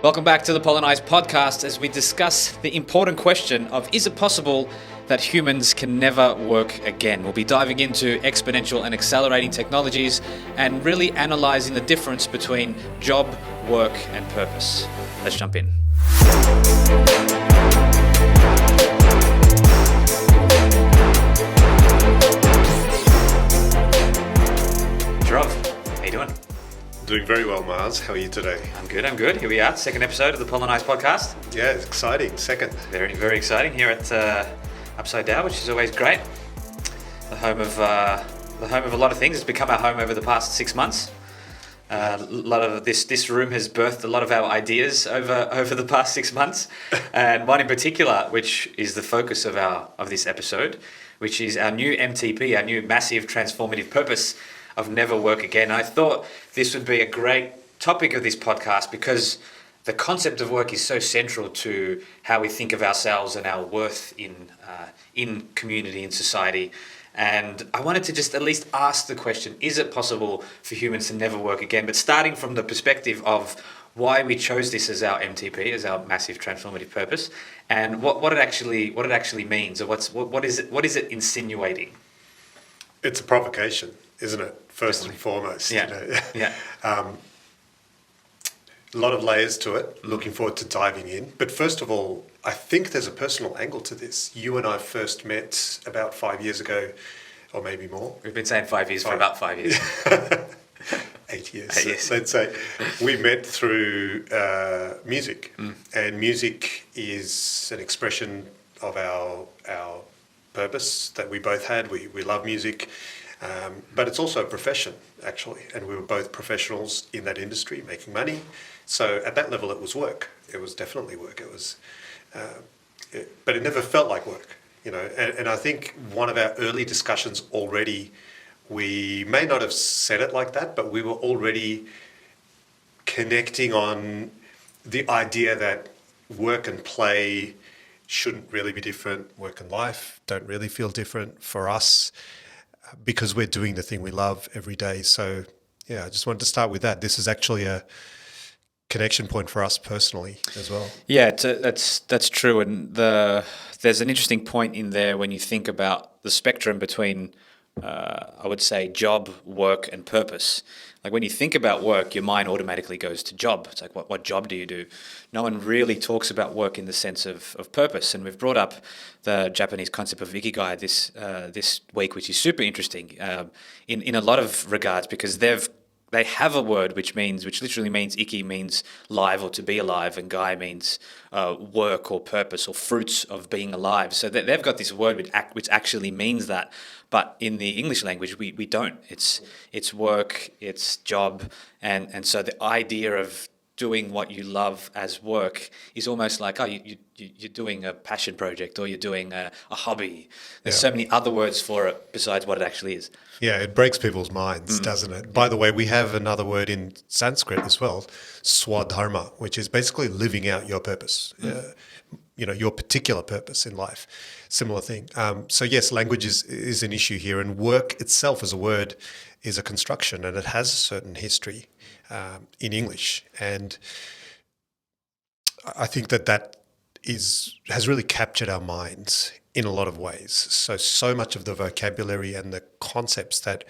Welcome back to the Polynize Podcast as we discuss the important question of is it possible that humans can never work again? We'll be diving into exponential and accelerating technologies and really analyzing the difference between job, work, and purpose. Let's jump in. Jarov, how you doing? Doing very well, Mars. How are you today? I'm good. Here we are, second episode of the Polynize Podcast. Yeah, it's exciting. Second. Very, very exciting here at Upside Down, which is always great. The home of a lot of things. It's become our home over the past 6 months. A lot of this room has birthed a lot of our ideas over the past 6 months, and one in particular, which is the focus of this episode, which is our new MTP, our new massive transformative purpose of never work again. I thought this would be a great topic of this podcast because the concept of work is so central to how we think of ourselves and our worth in community and society. And I wanted to just at least ask the question, is it possible for humans to never work again? But starting from the perspective of why we chose this as our MTP, as our massive transformative purpose, and what it actually means, or what is it insinuating? It's a provocation, isn't it? First and foremost. Yeah. You know? Yeah. A lot of layers to it. Looking forward to diving in. But first of all, I think there's a personal angle to this. You and I first met about 5 years ago, or maybe more. We've been saying 5 years for about 5 years. 8 years. 8 years. Let's say. We met through music. And music is an expression of our purpose that we both had. We love music. But it's also a profession, actually. And we were both professionals in that industry, making money. So at that level, it was work. It was definitely work. It was, but it never felt like work, you know. And I think one of our early discussions already, we may not have said it like that, but we were already connecting on the idea that work and play shouldn't really be different. Work and life don't really feel different for us, because we're doing the thing we love every day. So, yeah, I just wanted to start with that. This is actually a connection point for us personally as well. Yeah, that's true. And there's an interesting point in there when you think about the spectrum between, I would say, job, work, and purpose. Like when you think about work, your mind automatically goes to job. It's like, what job do you do? No one really talks about work in the sense of purpose. And we've brought up the Japanese concept of ikigai this week, which is super interesting in a lot of regards, because they have a word which literally means iki means live or to be alive, and gai means work or purpose or fruits of being alive. So they've got this word which actually means that. But in the English language, we don't. It's work, it's job, and so the idea of doing what you love as work is almost like, you're doing a passion project, or you're doing a hobby. There's so many other words for it besides what it actually is. Yeah, it breaks people's minds, doesn't it? By the way, we have another word in Sanskrit as well, swadharma, which is basically living out your purpose, your particular purpose in life. Similar thing. So yes, language is an issue here, and work itself as a word is a construction, and it has a certain history in English. And I think that has really captured our minds in a lot of ways. So much of the vocabulary and the concepts that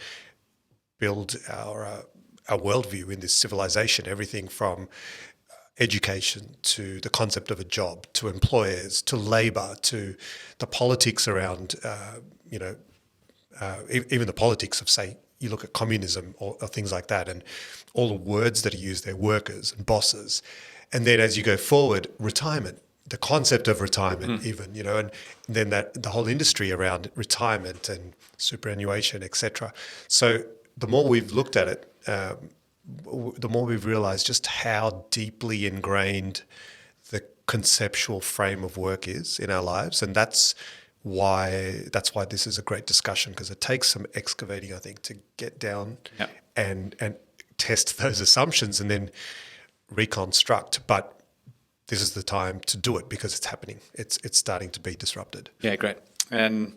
build our worldview in this civilization, everything from education to the concept of a job, to employers, to labor, to the politics around, even the politics of, say, you look at communism or things like that, and all the words that are used there, workers and bosses. And then as you go forward, retirement, the concept of retirement even, and then the whole industry around retirement and superannuation, etc. So the more we've looked at it, the more we've realized just how deeply ingrained the conceptual frame of work is in our lives. And that's why this is a great discussion, because it takes some excavating, I think, to get down and test those assumptions and then reconstruct. But this is the time to do it because it's happening. It's starting to be disrupted. Yeah, great. And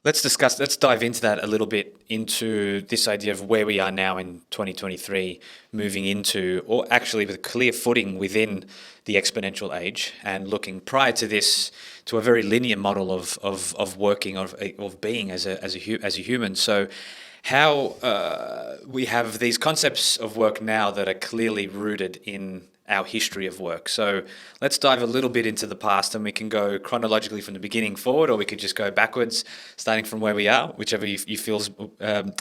Let's dive into that a little bit, into this idea of where we are now in 2023, moving into, or actually with a clear footing within the exponential age, and looking prior to this to a very linear model of working, of being as a human. So how we have these concepts of work now that are clearly rooted in our history of work. So let's dive a little bit into the past, and we can go chronologically from the beginning forward, or we could just go backwards, starting from where we are, whichever you feel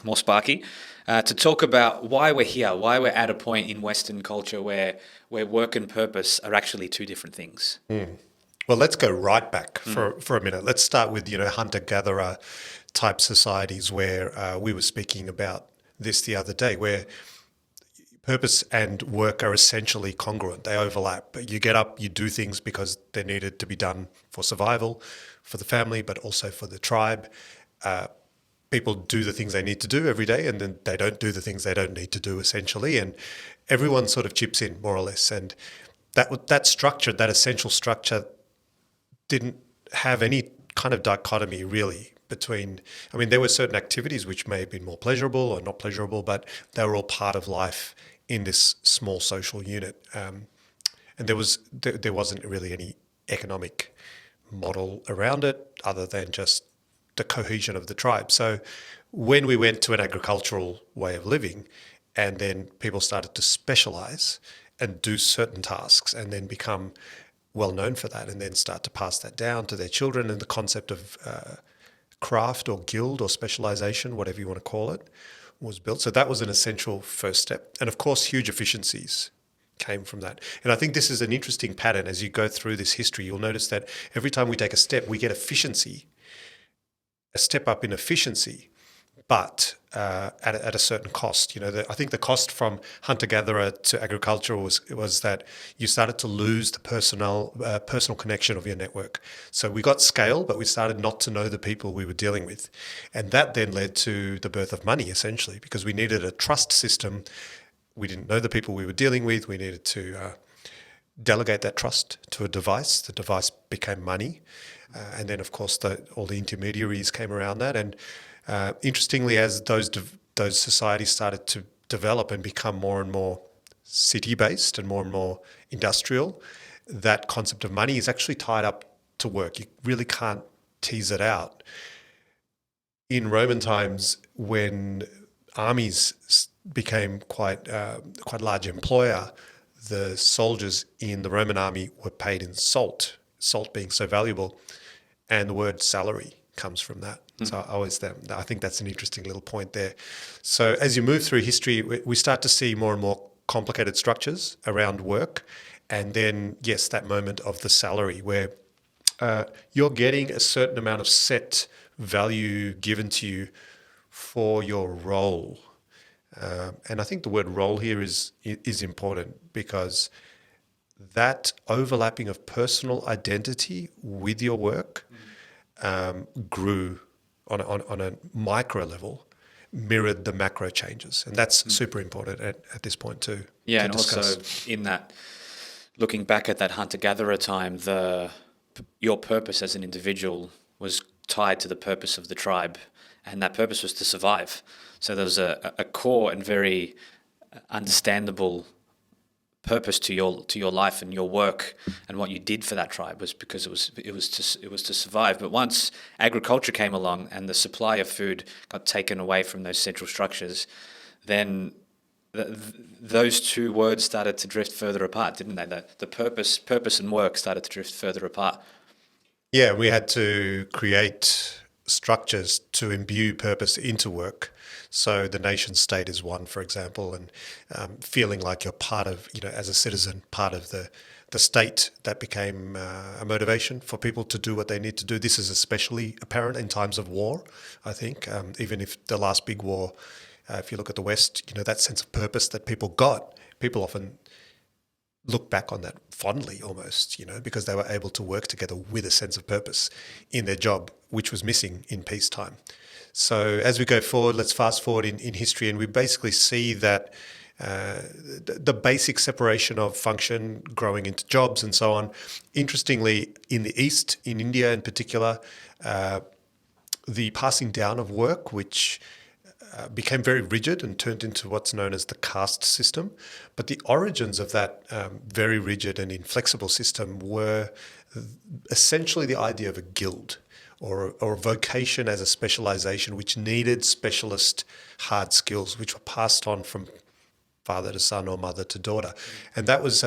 more sparky, to talk about why we're here, why we're at a point in Western culture where work and purpose are actually two different things. Well, let's go right back for a minute. Let's start with, hunter-gatherer type societies where we were speaking about this the other day, where purpose and work are essentially congruent. They overlap. You get up, you do things because they're needed to be done for survival, for the family, but also for the tribe. People do the things they need to do every day, and then they don't do the things they don't need to do, essentially. And everyone sort of chips in, more or less. And that structure, that essential structure, didn't have any kind of dichotomy, really, between, there were certain activities which may have been more pleasurable or not pleasurable, but they were all part of life in this small social unit. And there wasn't really any economic model around it other than just the cohesion of the tribe. So when we went to an agricultural way of living, and then people started to specialize and do certain tasks and then become well known for that, and then start to pass that down to their children, and the concept of craft or guild or specialization, whatever you want to call it, was built. So that was an essential first step. And of course, huge efficiencies came from that. And I think this is an interesting pattern. As you go through this history, you'll notice that every time we take a step, we get efficiency, a step up in efficiency, but at a certain cost. I think the cost from hunter-gatherer to agriculture was that you started to lose the personal connection of your network. So we got scale, but we started not to know the people we were dealing with. And that then led to the birth of money, essentially, because we needed a trust system. We didn't know the people we were dealing with. We needed to delegate that trust to a device. The device became money. And then, of course, all the intermediaries came around that. And interestingly, as those societies started to develop and become more and more city-based and more industrial, that concept of money is actually tied up to work. You really can't tease it out. In Roman times, when armies became quite a large employer, the soldiers in the Roman army were paid in salt being so valuable, and the word salary comes from that. So I think that's an interesting little point there. So as you move through history, we start to see more and more complicated structures around work, and then, yes, that moment of the salary where you're getting a certain amount of set value given to you for your role. And I think the word role here is important, because that overlapping of personal identity with your work grew on a micro level, mirrored the macro changes. And that's super important at this point too. Yeah, and discuss. also in that, looking back at that hunter-gatherer time, your purpose as an individual was tied to the purpose of the tribe, and that purpose was to survive. So there was a core and very understandable purpose to your life and your work, and what you did for that tribe was because it was to survive. But once agriculture came along and the supply of food got taken away from those central structures, then those two words started to drift further apart, didn't they? The purpose and work started to drift further apart. Yeah, we had to create structures to imbue purpose into work. So the nation state is one, for example, and feeling like you're part of, as a citizen, part of the state, that became a motivation for people to do what they need to do. This is especially apparent in times of war, I think. Even if the last big war, if you look at the West, that sense of purpose that people got, people often look back on that fondly almost, because they were able to work together with a sense of purpose in their job, which was missing in peacetime. So as we go forward, let's fast forward in history, and we basically see that the basic separation of function growing into jobs and so on. Interestingly, in the East, in India in particular, the passing down of work, which became very rigid and turned into what's known as the caste system. But the origins of that very rigid and inflexible system were essentially the idea of a guild or a vocation as a specialization, which needed specialist hard skills, which were passed on from father to son or mother to daughter. And that was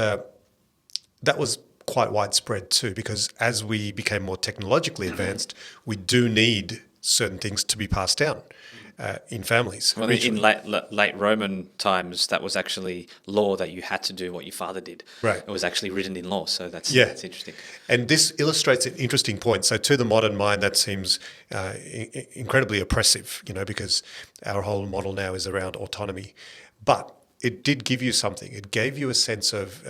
quite widespread too, because as we became more technologically advanced, we do need certain things to be passed down in families. Well, in late Roman times, that was actually law that you had to do what your father did. Right. It was actually written in law, so that's interesting. And this illustrates an interesting point. So to the modern mind, that seems incredibly oppressive, because our whole model now is around autonomy. But it did give you something. It gave you a sense of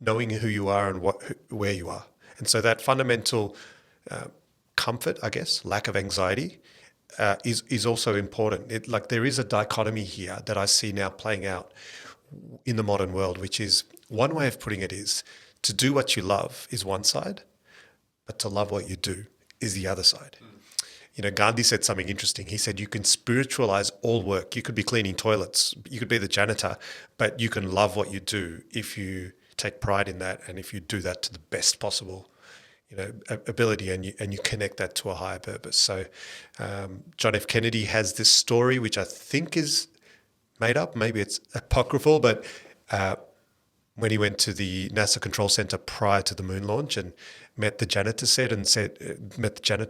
knowing who you are and where you are. And so that fundamental comfort, I guess, lack of anxiety, is also important. There is a dichotomy here that I see now playing out in the modern world, which is, one way of putting it is, to do what you love is one side, but to love what you do is the other side. Gandhi said something interesting. He said, you can spiritualize all work. You could be cleaning toilets, you could be the janitor, but you can love what you do if you take pride in that and if you do that to the best possible ability, and you connect that to a higher purpose. So John F. Kennedy has this story, which I think is made up, maybe it's apocryphal, but when he went to the NASA Control Center prior to the moon launch and met the janitor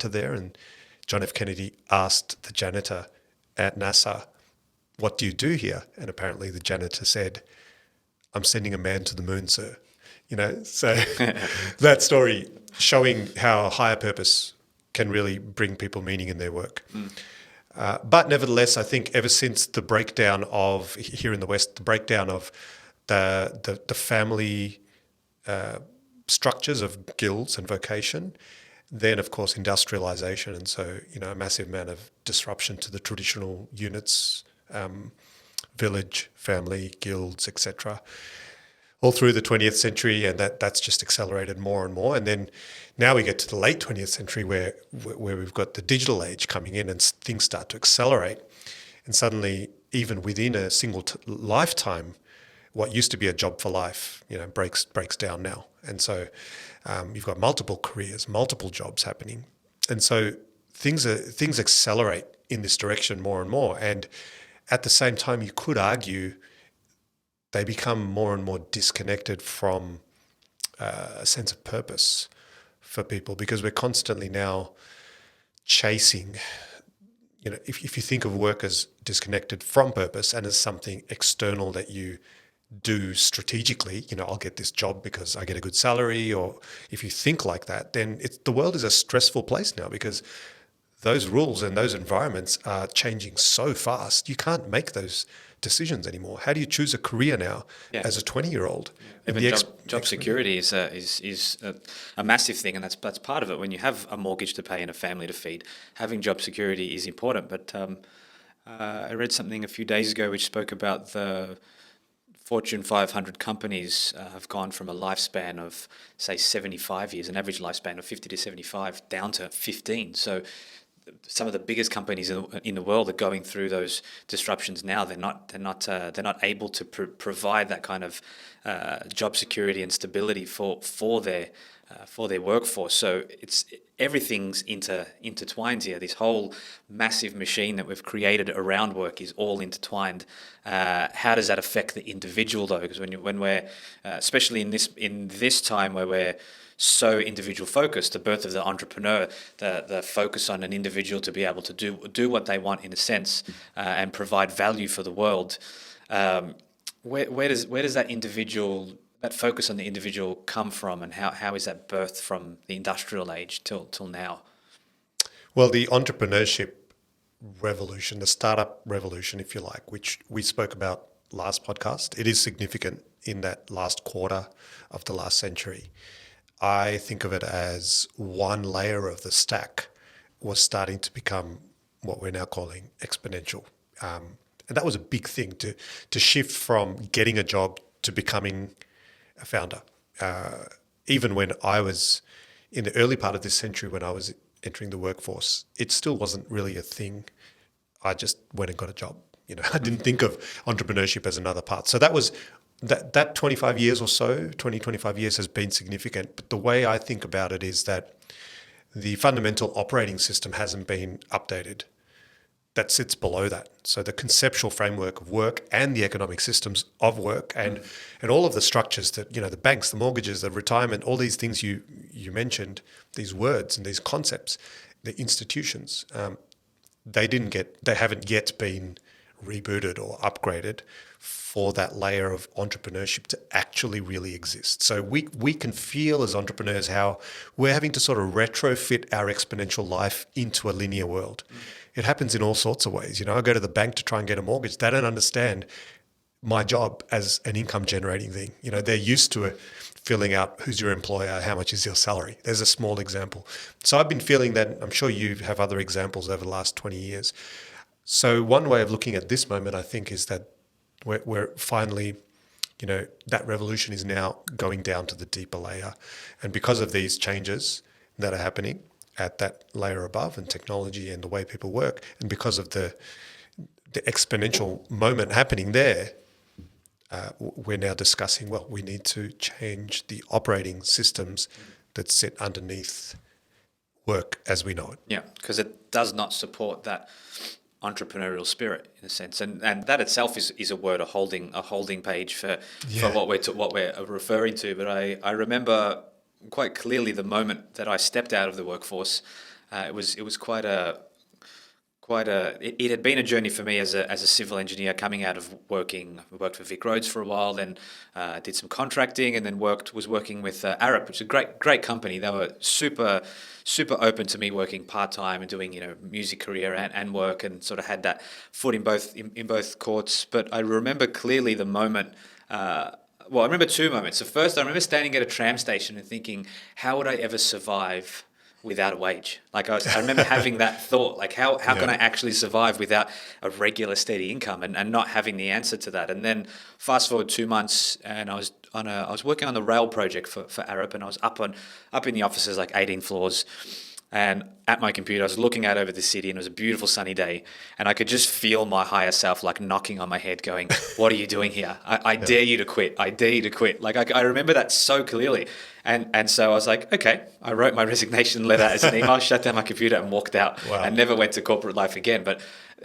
there, and John F. Kennedy asked the janitor at NASA, "What do you do here?" And apparently the janitor said, "I'm sending a man to the moon, sir." So that story showing how higher purpose can really bring people meaning in their work. But nevertheless, I think ever since the breakdown of, here in the West, the breakdown of the family structures of guilds and vocation, then of course industrialization, and so a massive amount of disruption to the traditional units, village, family, guilds, etc., all through the 20th century, and that's just accelerated more and more. And then now we get to the late 20th century where we've got the digital age coming in and things start to accelerate. And suddenly, even within a single lifetime, what used to be a job for life, breaks down now. And so you've got multiple careers, multiple jobs happening. And so things accelerate in this direction more and more. And at the same time, you could argue they become more and more disconnected from a sense of purpose for people, because we're constantly now chasing, if you think of work as disconnected from purpose and as something external that you do strategically, I'll get this job because I get a good salary, or if you think like that, then the world is a stressful place now, because those rules and those environments are changing so fast. You can't make those decisions anymore. How do you choose a career now as a 20-year-old? Even job security is a massive thing, and that's part of it. When you have a mortgage to pay and a family to feed, having job security is important. But I read something a few days ago which spoke about the Fortune 500 companies have gone from a lifespan of, say, 75 years, an average lifespan of 50 to 75, down to 15. So some of the biggest companies in the world are going through those disruptions now. They're not able to provide that kind of job security and stability for their workforce. So everything's intertwined here. This whole massive machine that we've created around work is all intertwined. How does that affect the individual though? Because when we're especially in this time where we're so individual focused, the birth of the entrepreneur, the focus on an individual to be able to do what they want in a sense, and provide value for the world. Where does that focus on the individual come from, and how is that birthed from the industrial age till now? Well, the entrepreneurship revolution, the startup revolution, if you like, which we spoke about last podcast, it is significant in that last quarter of the last century. I think of it as one layer of the stack was starting to become what we're now calling exponential. And that was a big thing, to shift from getting a job to becoming a founder. Even when I was in the early part of this century, when I was entering the workforce, it still wasn't really a thing. I just went and got a job. I didn't think of entrepreneurship as another part. So that 25 years or so, 25 years has been significant. But the way I think about it is that the fundamental operating system hasn't been updated. That sits below that. So the conceptual framework of work and the economic systems of work and all of the structures that, the banks, the mortgages, the retirement, all these things you mentioned, these words and these concepts, the institutions, they haven't yet been rebooted or upgraded for that layer of entrepreneurship to actually really exist. So we can feel as entrepreneurs how we're having to sort of retrofit our exponential life into a linear world. It happens in all sorts of ways. I go to the bank to try and get a mortgage. They don't understand my job as an income generating thing. They're used to it, filling out who's your employer, how much is your salary. There's a small example. So I've been feeling that. I'm sure you have other examples over the last 20 years. So one way of looking at this moment, I think, is that we're finally, that revolution is now going down to the deeper layer. And because of these changes that are happening at that layer above and technology and the way people work, and because of the exponential moment happening there, we're now discussing, we need to change the operating systems that sit underneath work as we know it. Yeah, because it does not support that entrepreneurial spirit in a sense, and that itself is a word, a holding page for what we're referring to. But I remember quite clearly the moment that I stepped out of the workforce. It was quite a it had been a journey for me as a civil engineer coming out of working. I worked for Vic Roads for a while, then did some contracting, and then was working with Arup, which is a great company. They were super open to me working part-time and doing music career and work, and sort of had that foot in both courts. But I remember clearly the moment. I remember two moments. So first, I remember standing at a tram station and thinking, how would I ever survive without a wage? Like I remember having that thought, like how can I actually survive without a regular steady income, and not having the answer to that. And then fast forward 2 months, and I was working on the rail project for Arup, and I was up in the offices, like 18 floors. And at my computer, I was looking out over the city, and it was a beautiful sunny day. And I could just feel my higher self like knocking on my head going, what are you doing here? I dare you to quit. I dare you to quit. Like I remember that so clearly. And so I was like, okay, I wrote my resignation letter as an email, shut down my computer and walked out. Wow. And never went to corporate life again. But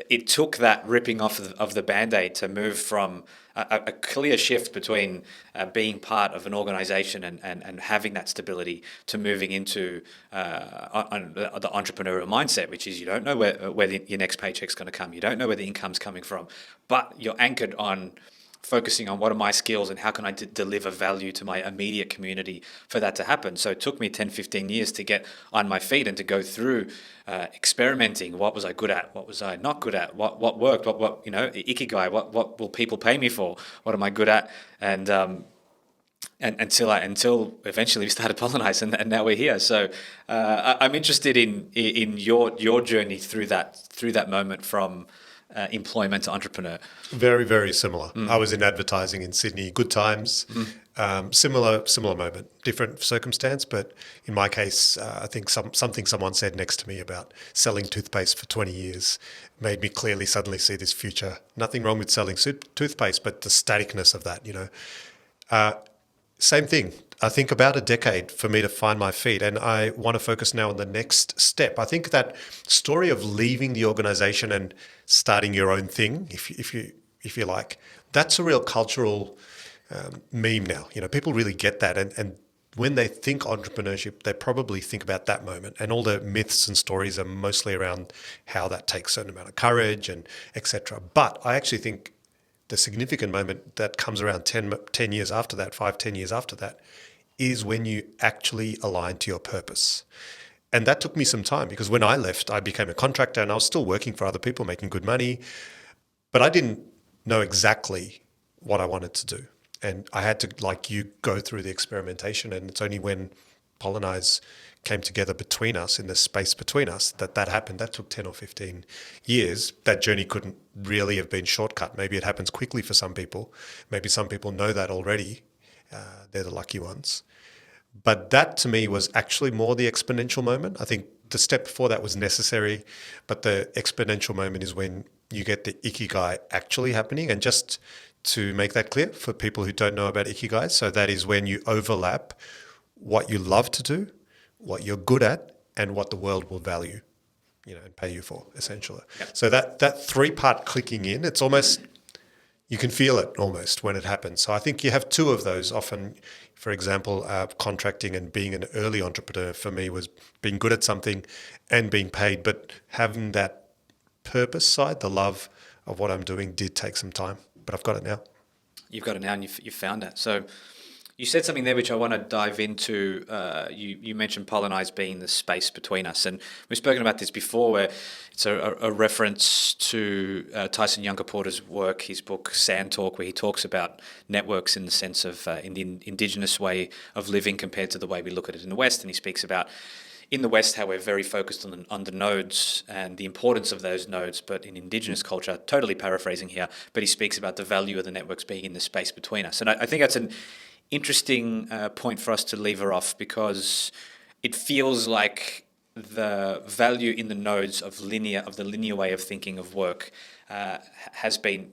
it took that ripping off of the Band-Aid to move from a clear shift between being part of an organization and having that stability to moving into the entrepreneurial mindset, which is you don't know where your next paycheck's going to come. You don't know where the income's coming from, but you're anchored on focusing on what are my skills and how can I deliver value to my immediate community for that to happen. So it took me 10, 15 years to get on my feet and to go through experimenting. What was I good at? What was I not good at? What worked? What ikigai? What will people pay me for? What am I good at? And until eventually we started Polynize, and now we're here. So I'm interested in your journey through that moment from employment to entrepreneur. Very, very similar. I was in advertising in Sydney, good times, similar moment, different circumstance. But in my case, I think something someone said next to me about selling toothpaste for 20 years made me clearly suddenly see this future. Nothing wrong with selling toothpaste, but the staticness of that, Same thing. I think about a decade for me to find my feet, and I want to focus now on the next step. I think that story of leaving the organization and starting your own thing, if you like, that's a real cultural meme now. People really get that, and when they think entrepreneurship, they probably think about that moment, and all the myths and stories are mostly around how that takes a certain amount of courage and etc. But I actually think the significant moment that comes around 10 years after that, 5-10 years after that, is when you actually align to your purpose. And that took me some time, because when I left, I became a contractor and I was still working for other people, making good money, but I didn't know exactly what I wanted to do. And I had to, like you, go through the experimentation, and it's only when Polynize came together between us, in the space between us, that happened. That took 10 or 15 years. That journey couldn't really have been shortcut. Maybe it happens quickly for some people. Maybe some people know that already. They're the lucky ones. But that to me was actually more the exponential moment. I think the step before that was necessary, but the exponential moment is when you get the ikigai actually happening. And just to make that clear for people who don't know about ikigai, so that is when you overlap what you love to do, what you're good at, and what the world will value, and pay you for, essentially. Yep. So that three-part clicking in, it's almost, you can feel it almost when it happens. So I think you have two of those often. For example, contracting and being an early entrepreneur for me was being good at something and being paid, but having that purpose side, the love of what I'm doing, did take some time, but I've got it now. You've got it now, and you've found it. So you said something there which I want to dive into. You mentioned Polynize being the space between us, and we've spoken about this before, where it's a reference to Tyson Yunkaporta's work, his book Sand Talk, where he talks about networks in the sense of in the indigenous way of living compared to the way we look at it in the West, and he speaks about in the West how we're very focused on the nodes and the importance of those nodes, but in indigenous culture, totally paraphrasing here, but he speaks about the value of the networks being in the space between us, and I think that's an interesting point for us to lever off, because it feels like the value in the nodes of the linear way of thinking of work has been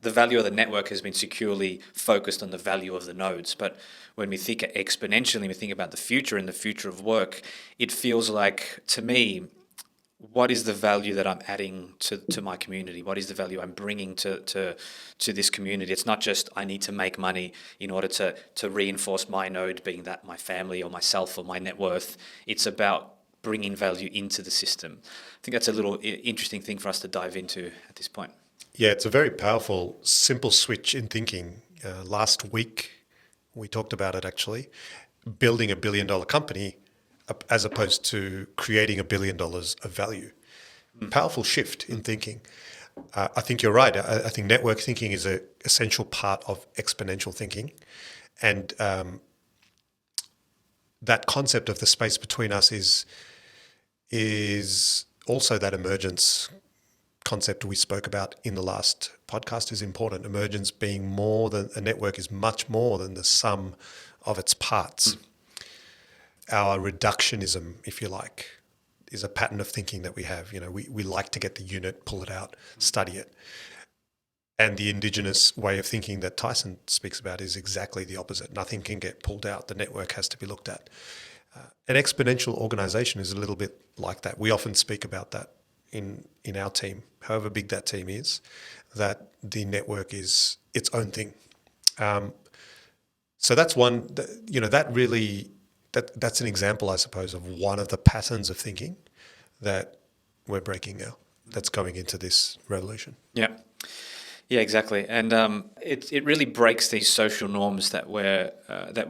the value of the network has been securely focused on the value of the nodes. But when we think exponentially, we think about the future and the future of work, it feels like, to me, what is the value that I'm adding to my community? What is the value I'm bringing to this community? It's not just I need to make money in order to reinforce my node being that my family or myself or my net worth. It's about bringing value into the system. I think that's a little interesting thing for us to dive into at this point. Yeah, it's a very powerful, simple switch in thinking. Last week, we talked about it actually, building $1 billion company as opposed to creating $1 billion of value. Powerful shift in thinking. I think you're right. I think network thinking is an essential part of exponential thinking. And that concept of the space between us is also that emergence concept we spoke about in the last podcast is important. Emergence being more than, a network is much more than the sum of its parts. Our reductionism, if you like, is a pattern of thinking that we have. We like to get the unit, pull it out, study it. And the indigenous way of thinking that Tyson speaks about is exactly the opposite. Nothing can get pulled out. The network has to be looked at. An exponential organization is a little bit like that. We often speak about that in our team, however big that team is, that the network is its own thing. So that's one, that's an example, I suppose, of one of the patterns of thinking that we're breaking now, that's going into this revolution. Yeah, exactly. And it really breaks these social norms that we're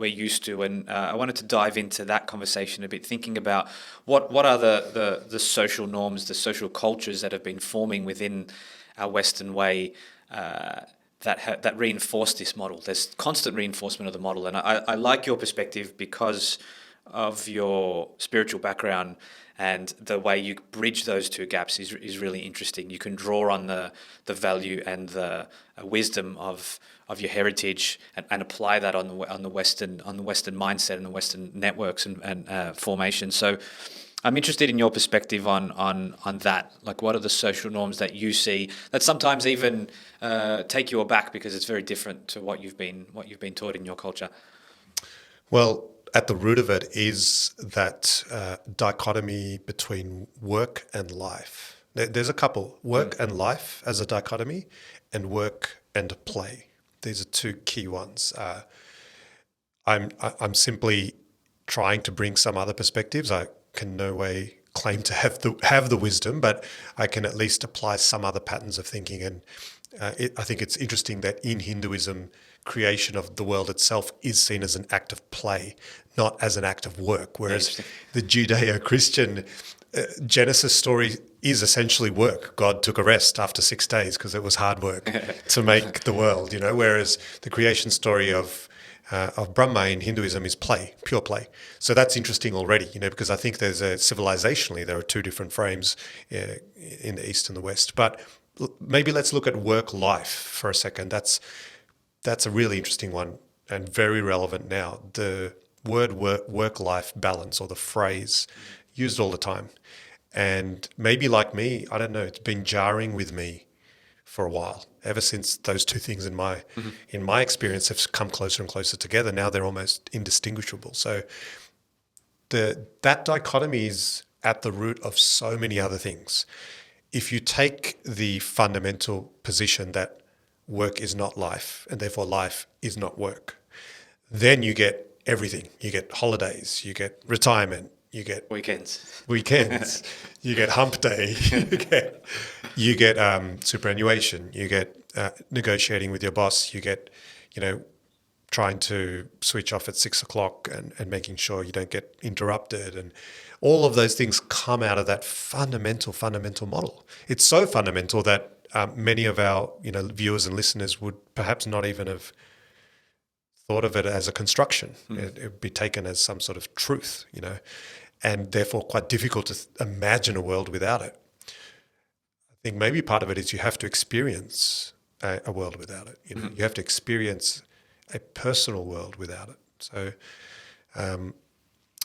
used to. And I wanted to dive into that conversation a bit, thinking about what are the social norms, the social cultures that have been forming within our Western way that reinforce this model. There's constant reinforcement of the model. And I like your perspective because of your spiritual background, and the way you bridge those two gaps is really interesting. You can draw on the value and the wisdom of your heritage and apply that on the Western mindset and the Western networks and formation. So I'm interested in your perspective on that. Like, what are the social norms that you see that sometimes even take you aback because it's very different to what you've been taught in your culture? Well, at the root of it is that dichotomy between work and life. There's a couple, work and life as a dichotomy, and work and play. These are two key ones. I'm simply trying to bring some other perspectives. I can no way claim to have the wisdom, but I can at least apply some other patterns of thinking. And I think it's interesting that in Hinduism, creation of the world itself is seen as an act of play, not as an act of work. Whereas the Judeo-Christian Genesis story is essentially work. God took a rest after 6 days because it was hard work to make the world, whereas the creation story of Brahma in Hinduism is play, pure play. So that's interesting already, because I think civilizationally, there are two different frames in the East and the West. But maybe let's look at work-life for a second. That's a really interesting one and very relevant now. The word work-life balance, or the phrase used all the time. And maybe like me, I don't know, it's been jarring with me for a while. Ever since those two things in my experience have come closer and closer together, now they're almost indistinguishable. So that dichotomy is at the root of so many other things. If you take the fundamental position that work is not life, and therefore life is not work, then you get everything. You get holidays, you get retirement, you get Weekends, you get hump day, you get superannuation, you get negotiating with your boss, you get, trying to switch off at 6 o'clock and making sure you don't get interrupted. And all of those things come out of that fundamental model. It's so fundamental that many of our viewers and listeners would perhaps not even have thought of it as a construction. It would be taken as some sort of truth, and therefore quite difficult to imagine a world without it. I think maybe part of it is you have to experience a world without it. You have to experience a personal world without it. So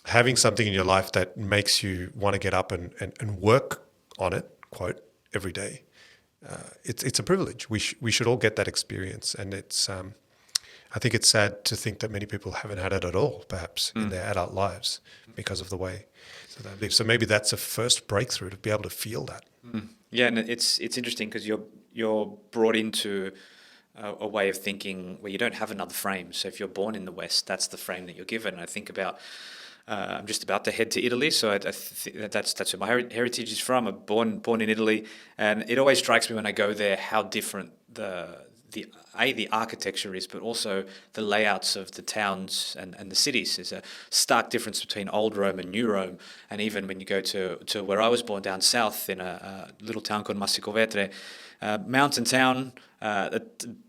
having something in your life that makes you want to get up and work on it, quote, every day, it's a privilege. We should all get that experience. And it's I think it's sad to think that many people haven't had it at all, perhaps, in their adult lives because of the way that they live. So maybe that's a first breakthrough, to be able to feel that. Yeah, and it's interesting because you're brought into a way of thinking where you don't have another frame. So if you're born in the West, that's the frame that you're given. And I think about I'm just about to head to Italy, so that's where my heritage is from. I'm born in Italy, and it always strikes me when I go there how different the architecture is, but also the layouts of the towns and the cities. There's a stark difference between old Rome and new Rome. And even when you go to where I was born down south in a little town called Massicovetre, mountain town, the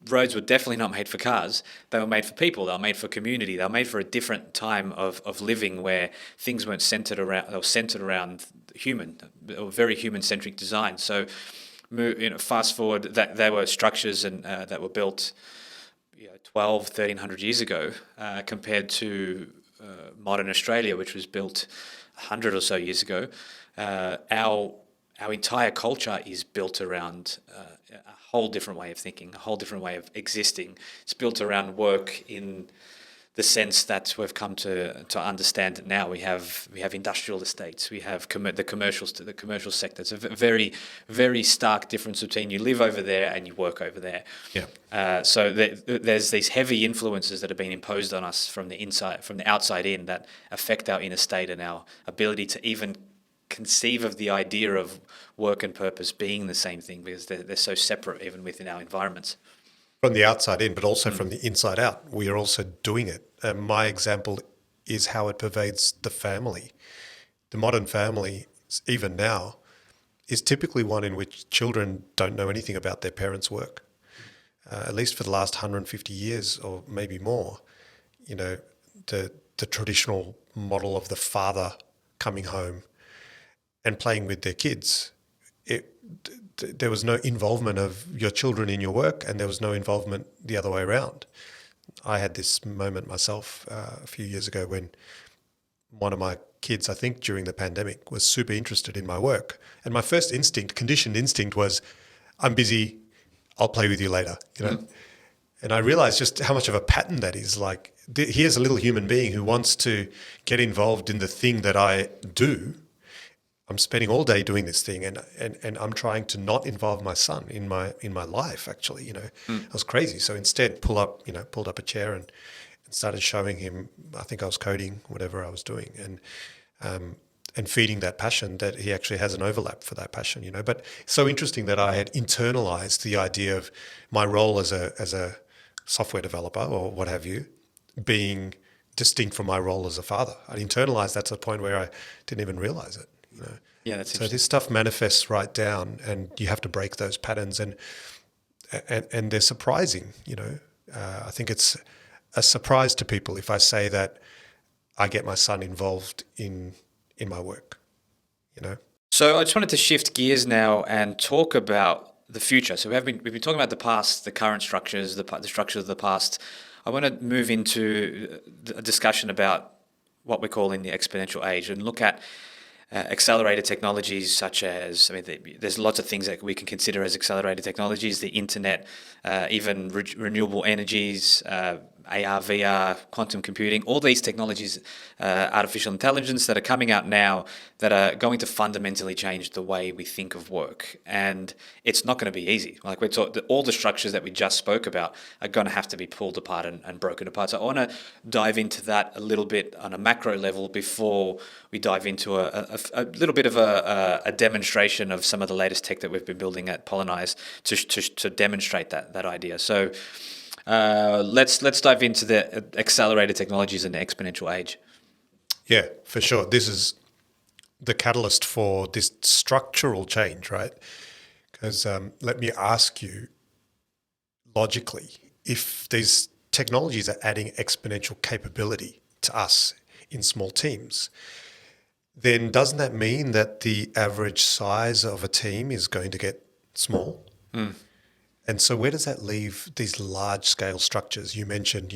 roads were definitely not made for cars. They were made for people. They were made for community. They were made for a different time of living where things weren't centered around. They were centered around human, or very human-centric design. So fast forward, that there were structures and that were built 12, 1300 years ago compared to modern Australia, which was built 100 or so years ago. Our entire culture is built around a whole different way of thinking, a whole different way of existing. It's built around work in the sense that we've come to understand it now. We have industrial estates, we have the commercial sector. It's a very, very stark difference between you live over there and you work over there. Yeah. So there's these heavy influences that have been imposed on us from the outside in, that affect our inner state and our ability to even conceive of the idea of work and purpose being the same thing, because they're so separate even within our environments. From the outside in, but also from the inside out. We are also doing it. My example is how it pervades the family. The modern family, even now, is typically one in which children don't know anything about their parents' work. At least for the last 150 years or maybe more, the traditional model of the father coming home and playing with their kids, there was no involvement of your children in your work, and there was no involvement the other way around. I had this moment myself a few years ago when one of my kids, I think during the pandemic, was super interested in my work. And my first conditioned instinct was, I'm busy, I'll play with you later, And I realized just how much of a pattern that is. Like, here's a little human being who wants to get involved in the thing that I do. I'm spending all day doing this thing, and I'm trying to not involve my son in my life. Actually, I was crazy. So instead, pulled up a chair and started showing him. I think I was coding, whatever I was doing, and feeding that passion that he actually has an overlap for that passion. But so interesting that I had internalized the idea of my role as a software developer or what have you being distinct from my role as a father. I internalized that to the point where I didn't even realize it. Yeah, that's so this stuff manifests right down, and you have to break those patterns, and they're surprising. I think it's a surprise to people if I say that I get my son involved in my work. So I just wanted to shift gears now and talk about the future. So we've been talking about the past, the current structures, the structures of the past. I want to move into a discussion about what we're calling the exponential age and look at accelerated technologies such as, there's lots of things that we can consider as accelerated technologies, the internet, even renewable energies, AR, VR, quantum computing, all these technologies, artificial intelligence that are coming out now that are going to fundamentally change the way we think of work. And it's not going to be easy. Like all the structures that we just spoke about are going to have to be pulled apart and broken apart. So I want to dive into that a little bit on a macro level before we dive into a little bit of a demonstration of some of the latest tech that we've been building at Polynize to demonstrate that idea. So let's dive into the accelerated technologies in the exponential age. Yeah, for sure. This is the catalyst for this structural change, right? Because let me ask you, logically, if these technologies are adding exponential capability to us in small teams, then doesn't that mean that the average size of a team is going to get small? And so where does that leave these large-scale structures? You mentioned,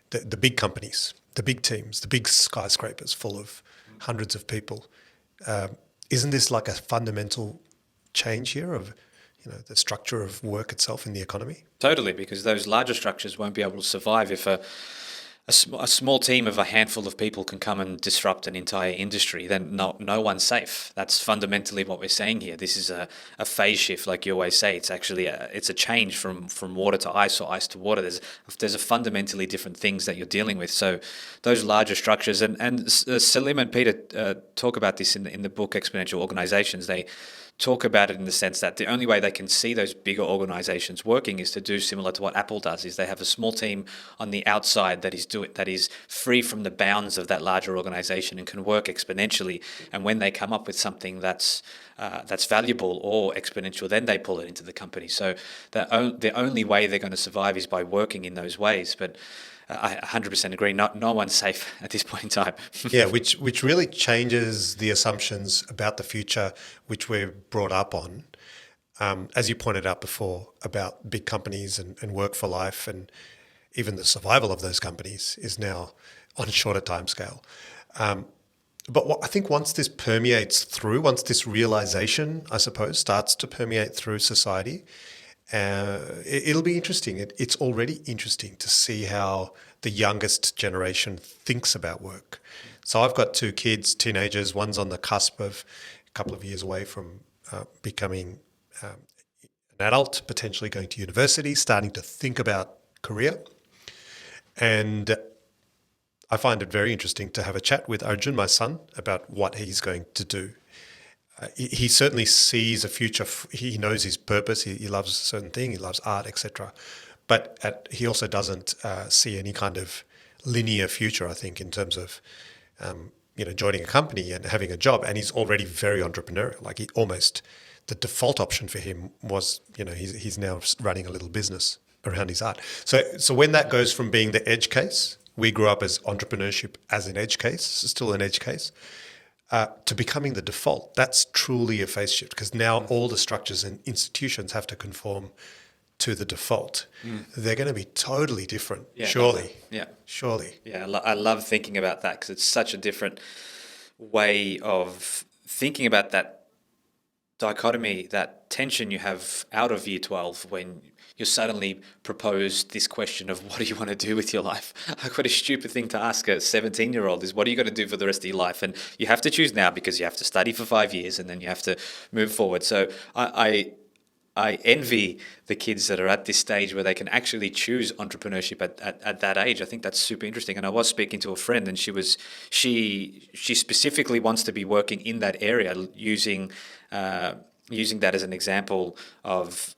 the big companies, the big teams, the big skyscrapers full of hundreds of people. Isn't this like a fundamental change here of, the structure of work itself in the economy? Totally, because those larger structures won't be able to survive if a small team of a handful of people can come and disrupt an entire industry. Then no one's safe. That's fundamentally what we're saying here. This is a phase shift, like you always say. It's actually it's a change from water to ice or ice to water. There's a fundamentally different things that you're dealing with. So those larger structures, and Salim and Peter talk about this in the book Exponential Organizations. They talk about it in the sense that the only way they can see those bigger organizations working is to do similar to what Apple does, is they have a small team on the outside that is free from the bounds of that larger organization and can work exponentially. And when they come up with something that's valuable or exponential, then they pull it into the company. So the only way they're going to survive is by working in those ways. But I 100% agree. No one's safe at this point in time. Yeah, which really changes the assumptions about the future which we're brought up on. As you pointed out before, about big companies and work for life, and even the survival of those companies is now on a shorter timescale. But I think once this permeates through, once this realization, I suppose, starts to permeate through society, it'll be interesting. It's already interesting to see how the youngest generation thinks about work. So I've got two kids, teenagers. One's on the cusp of a couple of years away from becoming an adult, potentially going to university, starting to think about career. And I find it very interesting to have a chat with Arjun, my son, about what he's going to do. He certainly sees a future. He knows his purpose. He loves a certain thing. He loves art, etc. But he also doesn't see any kind of linear future, I think, in terms of joining a company and having a job. And he's already very entrepreneurial. Like the default option for him was, he's now running a little business around his art. So when that goes from being the edge case, we grew up as entrepreneurship as an edge case, still an edge case, to becoming the default. That's truly a phase shift, because now all the structures and institutions have to conform to the default. They're going to be totally different, surely. Yeah. Surely. Yeah, I love thinking about that, because it's such a different way of thinking about that dichotomy, that tension you have out of year 12 when you're suddenly proposed this question of what do you want to do with your life? Like, what a stupid thing to ask a 17-year-old is, what are you going to do for the rest of your life? And you have to choose now, because you have to study for 5 years and then you have to move forward. So I envy the kids that are at this stage where they can actually choose entrepreneurship at that age. I think that's super interesting. And I was speaking to a friend, and she specifically wants to be working in that area, using that as an example of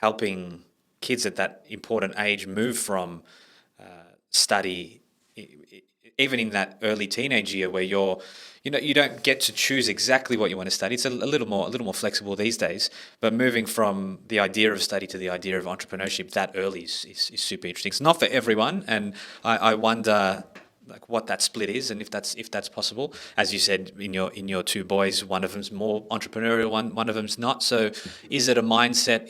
helping kids at that important age move from study, even in that early teenage year where you don't get to choose exactly what you want to study. It's a little more flexible these days, but moving from the idea of study to the idea of entrepreneurship that early is super interesting. It's not for everyone, and I wonder like what that split is, and if that's possible. As you said, in your two boys, one of them's more entrepreneurial, one of them's not. So is it a mindset?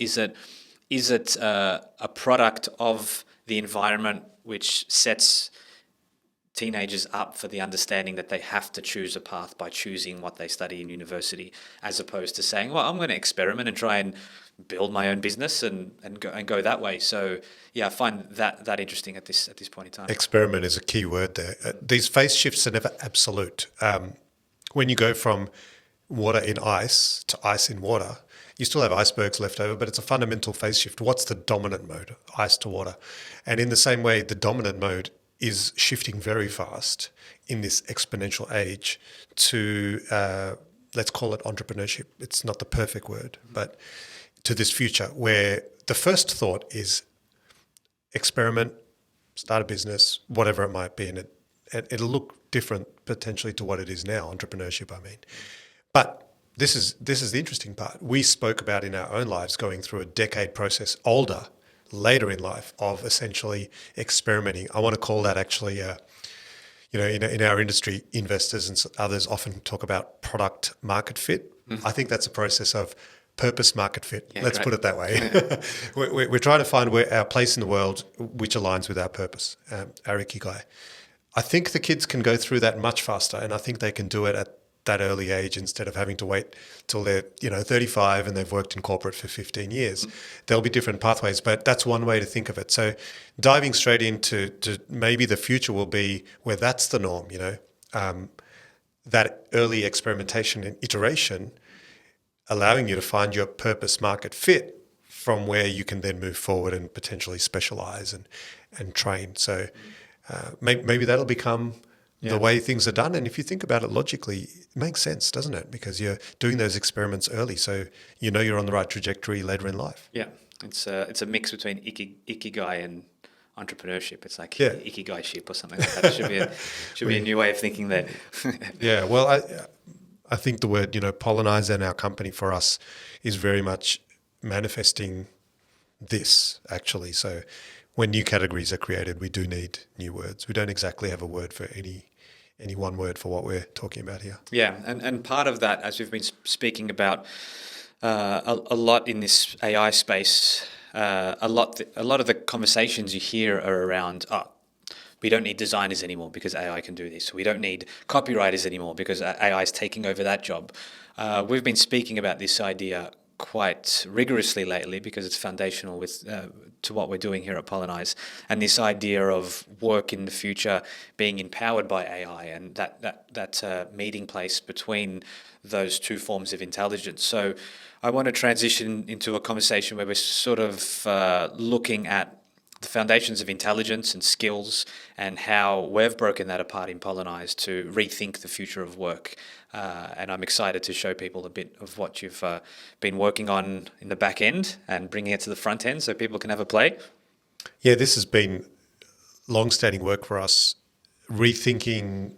Is it a product of the environment which sets teenagers up for the understanding that they have to choose a path by choosing what they study in university, as opposed to saying, well, I'm going to experiment and try and build my own business and go that way. So yeah, I find that interesting at this point in time. Experiment is a key word there. These phase shifts are never absolute. When you go from water in ice to ice in water, you still have icebergs left over, but it's a fundamental phase shift. What's the dominant mode? Ice to water. And in the same way, the dominant mode is shifting very fast in this exponential age to, let's call it entrepreneurship. It's not the perfect word, but to this future where the first thought is experiment, start a business, whatever it might be. And it'll look different potentially to what it is now, entrepreneurship, I mean. But this is the interesting part. We spoke about in our own lives going through a decade process, later in life, of essentially experimenting. I want to call that actually, in our industry, investors and others often talk about product market fit. I think that's a process of purpose market fit. Yeah, Let's great. put it that way. We're trying to find where our place in the world, which aligns with our purpose, our ikigai. I think the kids can go through that much faster, and I think they can do it at that early age instead of having to wait till they're 35 and they've worked in corporate for 15 years. There'll be different pathways, but that's one way to think of it. So diving straight into maybe the future will be where that's the norm, that early experimentation and iteration, allowing you to find your purpose market fit from where you can then move forward and potentially specialize and train. So maybe that'll become the way things are done. And if you think about it logically, it makes sense, doesn't it? Because you're doing those experiments early, so you're on the right trajectory later in life. Yeah, it's a mix between ikigai and entrepreneurship. It's like ikigai ship or something like that. It should be a new way of thinking there. Yeah, well, I think the word, Polynize and our company for us is very much manifesting this, actually. So when new categories are created, we do need new words. We don't exactly have a word for any one word for what we're talking about here. Yeah, and part of that, as we've been speaking about a lot in this AI space, a lot of the conversations you hear are around, we don't need designers anymore because AI can do this. We don't need copywriters anymore because AI is taking over that job. We've been speaking about this idea quite rigorously lately because it's foundational to what we're doing here at Polynize, and this idea of work in the future being empowered by AI and that meeting place between those two forms of intelligence. So I want to transition into a conversation where we're sort of looking at the foundations of intelligence and skills and how we've broken that apart in Polynize to rethink the future of work. And I'm excited to show people a bit of what you've been working on in the back end and bringing it to the front end so people can have a play. Yeah, this has been long-standing work for us, rethinking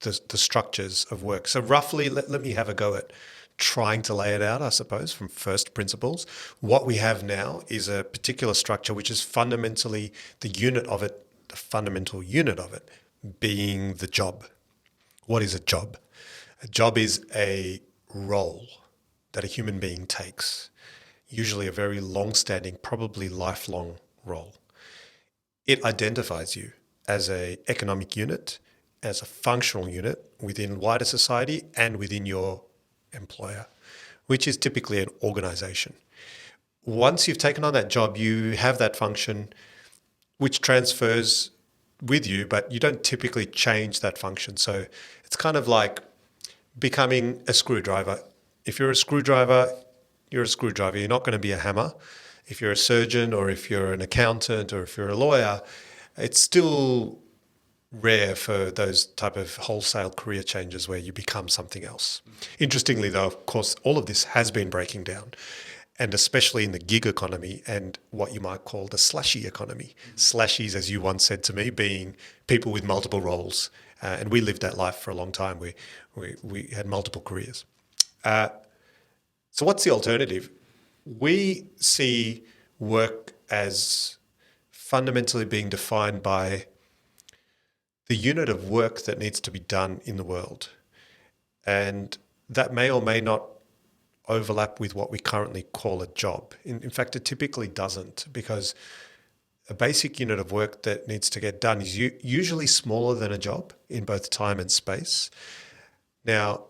the structures of work. So roughly, let me have a go at trying to lay it out, I suppose, from first principles. What we have now is a particular structure which is fundamentally the fundamental unit of it being the job. What is a job? A job is a role that a human being takes, usually a very long-standing, probably lifelong role. It identifies you as an economic unit, as a functional unit within wider society and within your employer, which is typically an organization. Once you've taken on that job, you have that function which transfers with you, but you don't typically change that function. So it's kind of like becoming a screwdriver. If you're a screwdriver, you're a screwdriver. You're not going to be a hammer. If you're a surgeon or if you're an accountant or if you're a lawyer, it's still rare for those type of wholesale career changes where you become something else. Interestingly, though, of course, all of this has been breaking down, and especially in the gig economy and what you might call the slashy economy. Slashies, as you once said to me, being people with multiple roles. And we lived that life for a long time. We had multiple careers. So what's the alternative? We see work as fundamentally being defined by the unit of work that needs to be done in the world. And that may or may not overlap with what we currently call a job. In fact, it typically doesn't, because a basic unit of work that needs to get done is usually smaller than a job in both time and space. Now,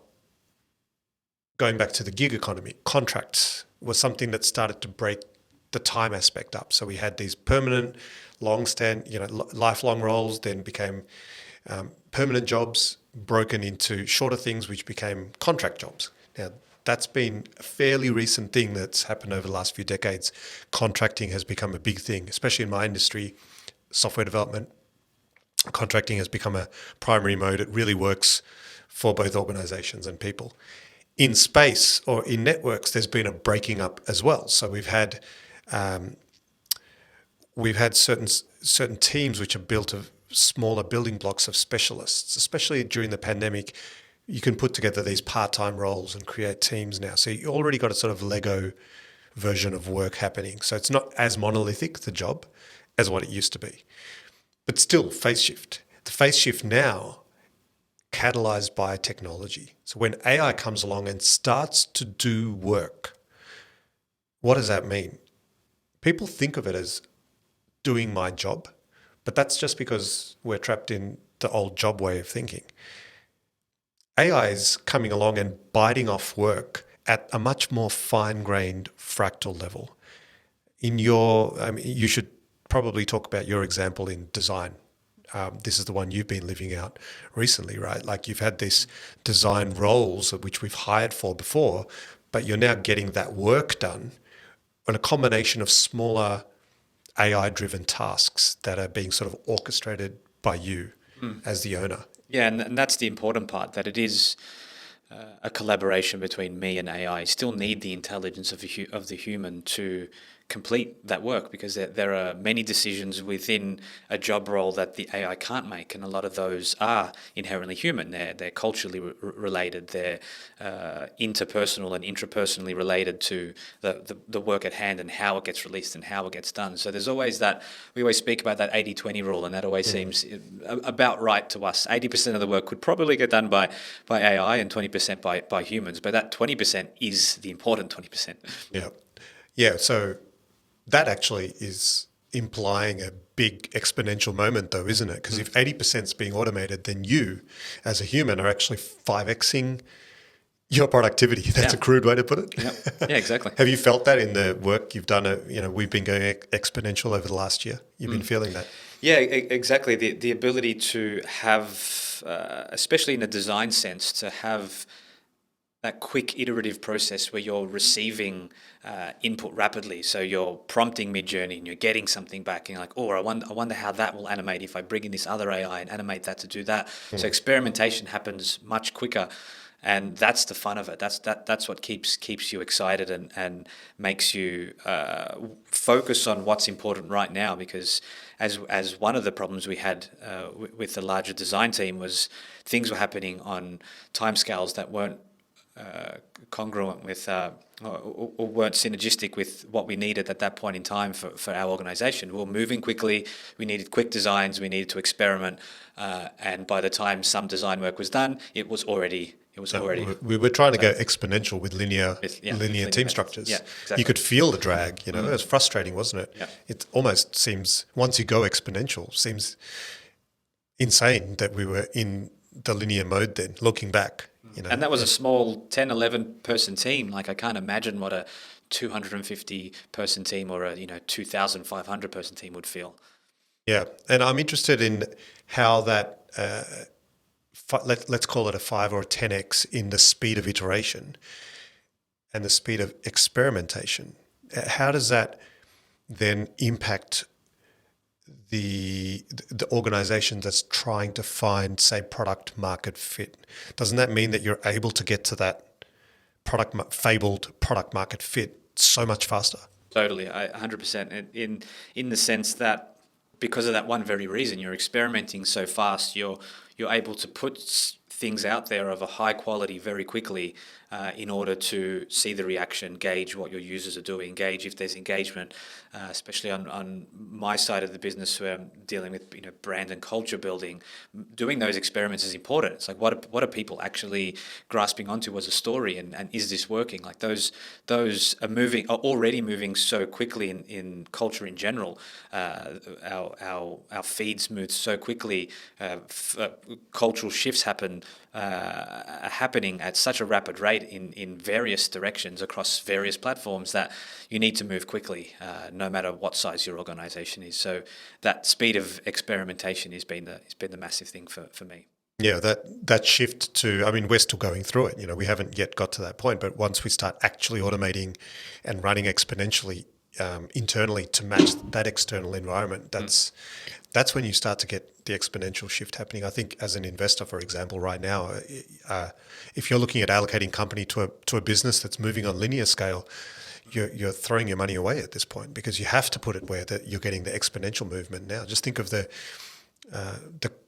going back to the gig economy, contracts was something that started to break the time aspect up. So we had these permanent, lifelong roles, then became permanent jobs, broken into shorter things, which became contract jobs. Now, that's been a fairly recent thing that's happened over the last few decades. Contracting has become a big thing, especially in my industry, software development. Contracting has become a primary mode. It really works for both organizations and people. In space or in networks, there's been a breaking up as well. So we've had certain teams which are built of smaller building blocks of specialists, especially during the pandemic. You can put together these part-time roles and create teams now. So you already got a sort of Lego version of work happening. So it's not as monolithic, the job, as what it used to be. But still, phase shift. The phase shift now, catalyzed by technology. So when AI comes along and starts to do work, what does that mean? People think of it as doing my job, but that's just because we're trapped in the old job way of thinking. AI is coming along and biting off work at a much more fine-grained fractal level. You should probably talk about your example in design. This is the one you've been living out recently, right? Like you've had these design roles which we've hired for before, but you're now getting that work done on a combination of smaller AI-driven tasks that are being sort of orchestrated by you as the owner. Yeah, and that's the important part, that it is a collaboration between me and AI. I still need the intelligence of the human to complete that work, because there are many decisions within a job role that the AI can't make, and a lot of those are inherently human. They're culturally related, they're interpersonal and intrapersonally related to the work at hand and how it gets released and how it gets done. So there's always that, we always speak about that 80-20 rule, and that always seems about right to us. 80% of the work could probably get done by AI and 20% by humans, but that 20% is the important 20%. Yeah. So that actually is implying a big exponential moment, though, isn't it? Because if 80% is being automated, then you, as a human, are actually 5xing your productivity. That's a crude way to put it. Yeah, exactly. Have you felt that in the work you've done? We've been going exponential over the last year. You've been feeling that? Yeah, exactly. The ability to have, especially in a design sense, to have that quick iterative process where you're receiving input rapidly. So you're prompting mid-journey and you're getting something back and you're like, I wonder how that will animate if I bring in this other AI and animate that to do that. So experimentation happens much quicker, and that's the fun of it. That's what keeps you excited and makes you focus on what's important right now. Because as one of the problems we had with the larger design team was things were happening on timescales that weren't congruent with or weren't synergistic with what we needed at that point in time for our organization. We were moving quickly, we needed quick designs, we needed to experiment, and by the time some design work was done, it was already. We were trying to go exponential with linear team structures. Yeah, exactly. You could feel the drag, it was frustrating, wasn't it? Yeah. It almost seems, once you go exponential, seems insane that we were in the linear mode then, looking back. And that was a small 10, 11 person team. Like, I can't imagine what a 250 person team or a 2,500 person team would feel. Yeah, and I'm interested in how that, let's call it a 5 or a 10x in the speed of iteration and the speed of experimentation. How does that then impact the organization that's trying to find, say, product market fit? Doesn't that mean that you're able to get to that fabled product market fit so much faster? Totally, 100%. In the sense that because of that one very reason, you're experimenting so fast, you're able to put things out there of a high quality very quickly in order to see the reaction, gauge what your users are doing, gauge if there's engagement, especially on my side of the business where I'm dealing with brand and culture building. Doing those experiments is important. It's like what are people actually grasping onto as a story, and is this working? Like those are already moving so quickly in culture in general. Our feeds move so quickly. Cultural shifts are happening at such a rapid rate in various directions across various platforms that you need to move quickly, no matter what size your organization is. So that speed of experimentation has been the massive thing for me. Yeah, that shift to, I mean, we're still going through it. We haven't yet got to that point, but once we start actually automating and running exponentially internally to match that external environment, that's when you start to get the exponential shift happening. I think as an investor, for example, right now, if you're looking at allocating company to a business that's moving on linear scale, you're throwing your money away at this point, because you have to put it where you're getting the exponential movement now. Just think of the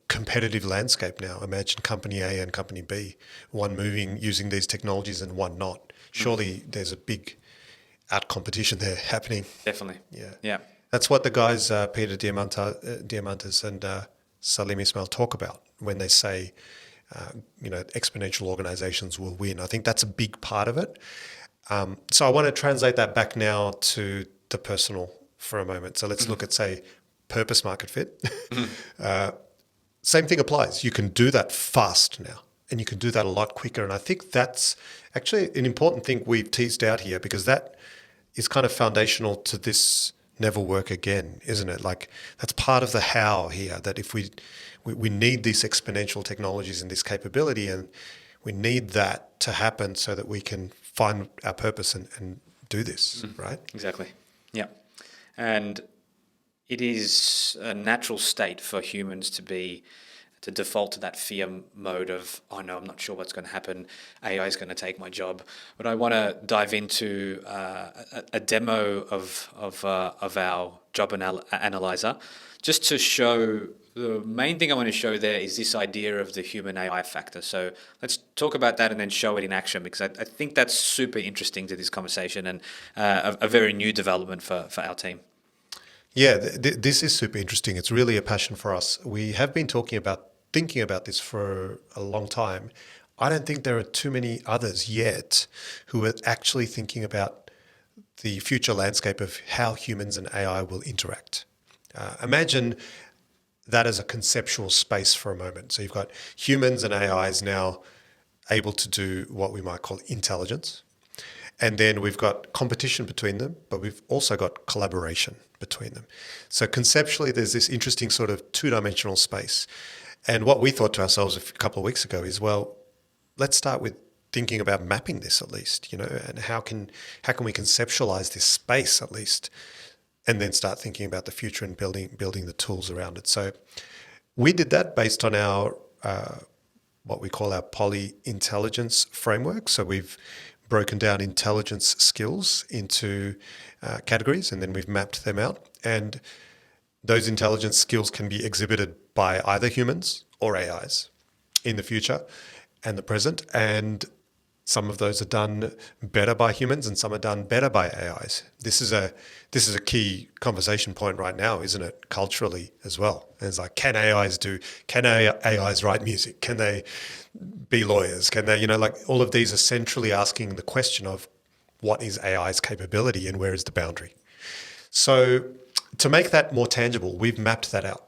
competitive landscape now. Imagine company A and company B, one moving using these technologies and one not. Surely there's a big out competition there happening. Definitely. Yeah. That's what the guys Peter Diamandis and Salim Ismail talk about when they say exponential organizations will win. I think that's a big part of it. So I want to translate that back now to the personal for a moment. So let's look at, say, purpose market fit. Same thing applies. You can do that fast now, and you can do that a lot quicker. And I think that's actually an important thing we've teased out here, because that is kind of foundational to this never work again, isn't it? Like, that's part of the how here, that if we need these exponential technologies and this capability, and we need that to happen so that we can find our purpose and do this, right? Exactly. Yeah. And it is a natural state for humans to default to that fear mode of, oh no, I'm not sure what's going to happen. AI is going to take my job. But I want to dive into a demo of our job analyzer, just to show. The main thing I want to show there is this idea of the human AI factor. So let's talk about that and then show it in action, because I think that's super interesting to this conversation, and a very new development for our team. Yeah, this is super interesting. It's really a passion for us. We have been thinking about this for a long time. I don't think there are too many others yet who are actually thinking about the future landscape of how humans and AI will interact. Imagine that as a conceptual space for a moment. So you've got humans and AIs now able to do what we might call intelligence. And then we've got competition between them, but we've also got collaboration between them. So conceptually, there's this interesting sort of two-dimensional space. And what we thought to ourselves a couple of weeks ago is, well, let's start with thinking about mapping this at least, and how can we conceptualize this space at least, and then start thinking about the future and building the tools around it. So we did that based on our what we call our poly-intelligence framework. So we've broken down intelligence skills into categories, and then we've mapped them out. And those intelligence skills can be exhibited by either humans or AIs in the future and the present. And some of those are done better by humans, and some are done better by AIs. This is a key conversation point right now, isn't it? Culturally as well. And it's like, can AIs write music? Can they be lawyers? Can they, like, all of these are centrally asking the question of what is AI's capability and where is the boundary? So to make that more tangible, we've mapped that out.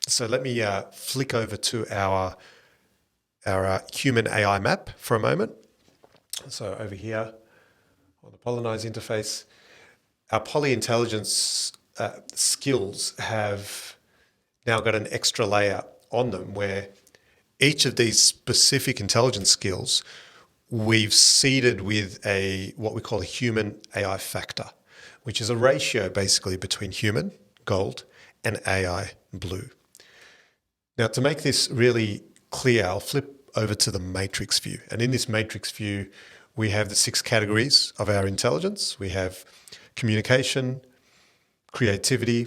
So let me flick over to our human AI map for a moment. So over here on the Polynize interface, our poly-intelligence skills have now got an extra layer on them, where each of these specific intelligence skills we've seeded with what we call a human AI factor, which is a ratio basically between human, gold, and AI, blue. Now, to make this really clear, I'll flip over to the matrix view. And in this matrix view, we have the 6 categories of our intelligence. We have communication, creativity,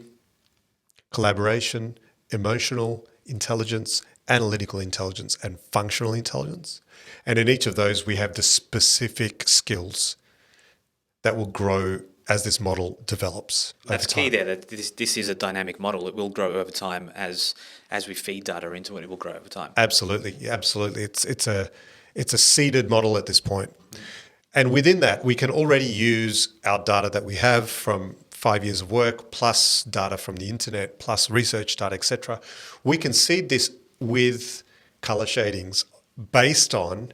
collaboration, emotional intelligence, analytical intelligence, and functional intelligence. And in each of those, we have the specific skills that will grow as this model develops. That's key there, that this is a dynamic model. It will grow over time as we feed data into it. It will grow over time. Absolutely. It's a seeded model at this point. And within that, we can already use our data that we have from 5 years of work, plus data from the internet, plus research data, etc. We can seed this with color shadings based on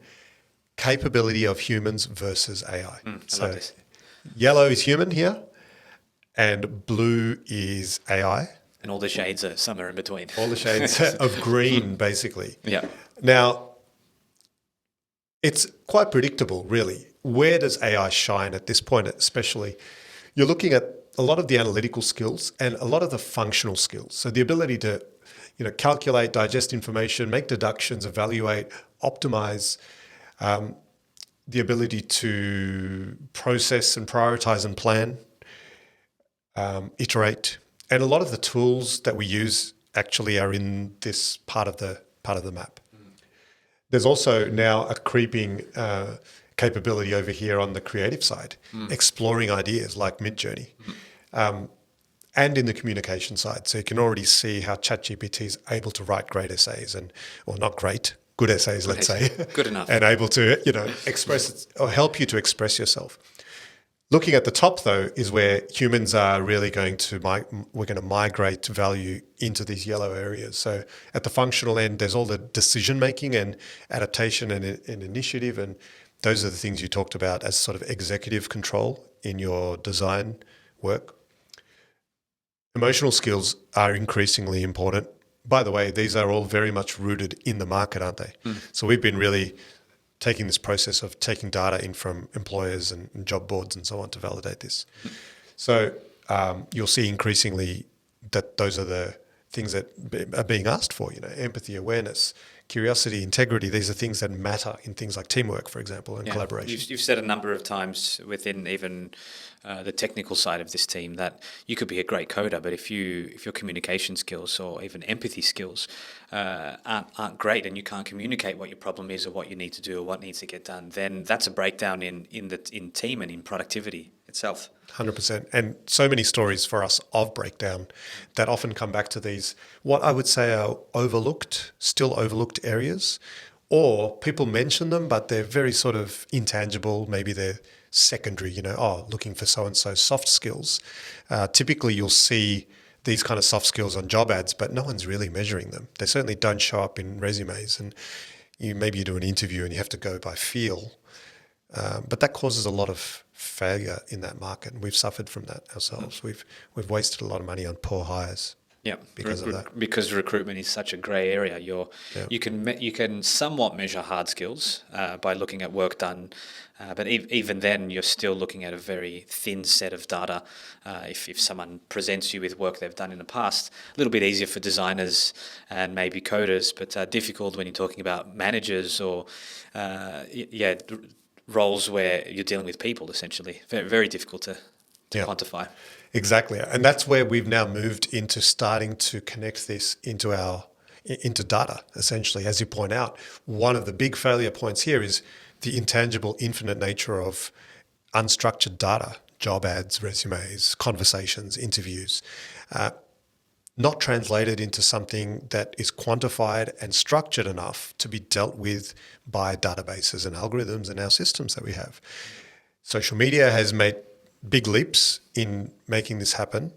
capability of humans versus AI. I love this. Yellow is human here, and blue is AI. And all the shades are somewhere in between. All the shades of green, basically. Yeah. Now, it's quite predictable, really. Where does AI shine at this point, especially? You're looking at a lot of the analytical skills and a lot of the functional skills. So the ability to, calculate, digest information, make deductions, evaluate, optimize, the ability to process and prioritize and plan, iterate. And a lot of the tools that we use actually are in this part of the map. There's also now a creeping capability over here on the creative side, exploring ideas like Midjourney, and in the communication side. So you can already see how ChatGPT is able to write great essays, or not great, good essays, let's say. Good enough. And able to, express or help you to express yourself. Looking at the top, though, is where humans are really going to migrate value into these yellow areas. So at the functional end, there's all the decision-making and adaptation and initiative, and those are the things you talked about as sort of executive control in your design work. Emotional skills are increasingly important. By the way, these are all very much rooted in the market, aren't they? So we've been really taking this process of taking data in from employers and job boards and so on to validate this. So you'll see increasingly that those are the things that are being asked for, empathy, awareness, curiosity, integrity. These are things that matter in things like teamwork, for example, and collaboration. You've said a number of times within even the technical side of this team that you could be a great coder, but if your communication skills or even empathy skills aren't great, and you can't communicate what your problem is or what you need to do or what needs to get done, then that's a breakdown in team and in productivity itself. 100%. And so many stories for us of breakdown that often come back to these, what I would say are still overlooked areas, or people mention them, but they're very sort of intangible. Maybe they're secondary, looking for so-and-so soft skills. Typically you'll see these kind of soft skills on job ads, but no one's really measuring them. They certainly don't show up in resumes, and you do an interview and you have to go by feel. But that causes a lot of failure in that market, and we've suffered from that ourselves. We've wasted a lot of money on poor hires. Yeah, because of that. Because recruitment is such a grey area. You can somewhat measure hard skills by looking at work done, but even then you're still looking at a very thin set of data. If someone presents you with work they've done in the past, a little bit easier for designers and maybe coders, but difficult when you're talking about managers or roles where you're dealing with people. Essentially, very, very difficult to quantify. Exactly. And that's where we've now moved into starting to connect this into data, essentially. As you point out, one of the big failure points here is the intangible, infinite nature of unstructured data, job ads, resumes, conversations, interviews, not translated into something that is quantified and structured enough to be dealt with by databases and algorithms and our systems that we have. Social media has made big leaps in making this happen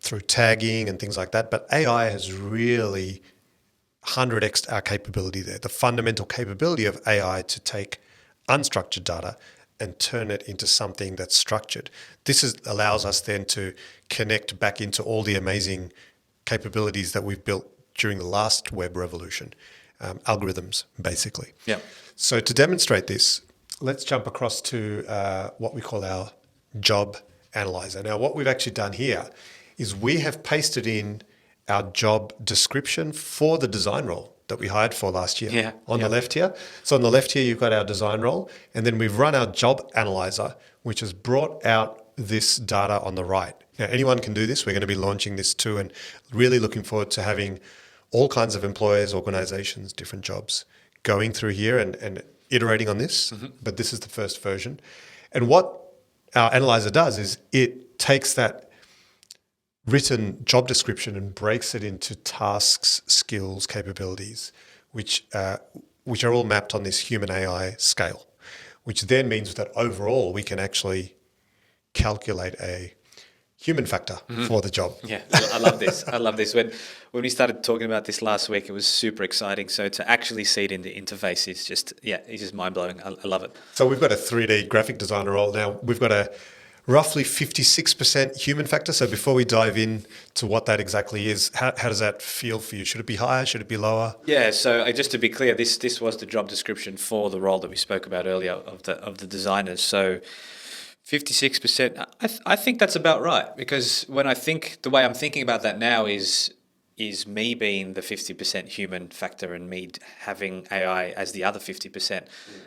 through tagging and things like that. But AI has really 100x'd our capability there. The fundamental capability of AI to take unstructured data and turn it into something that's structured. Allows us then to connect back into all the amazing capabilities that we've built during the last web revolution, algorithms, basically. Yeah. So to demonstrate this, let's jump across to what we call our job analyzer. Now, what we've actually done here is we have pasted in our job description for the design role that we hired for last year on the left here. So on the left here, you've got our design role, and then we've run our job analyzer, which has brought out this data on the right. Now, anyone can do this. We're going to be launching this too, and really looking forward to having all kinds of employers, organizations, different jobs going through here and iterating on this, but this is the first version. And what our analyzer does is it takes that written job description and breaks it into tasks, skills, capabilities, which are all mapped on this human AI scale, which then means that overall we can actually calculate a human factor for the job. Yeah, I love this. I love this. When we started talking about this last week, it was super exciting. So to actually see it in the interface is just, it's just mind-blowing. I love it. So we've got a 3D graphic designer role now. We've got a roughly 56% human factor. So before we dive in to what that exactly is, how does that feel for you? Should it be higher? Should it be lower? Yeah, so just to be clear, this was the job description for the role that we spoke about earlier of the designers. So 56%, I think that's about right, because when I think, the way I'm thinking about that now is me being the 50% human factor and me having AI as the other 50%.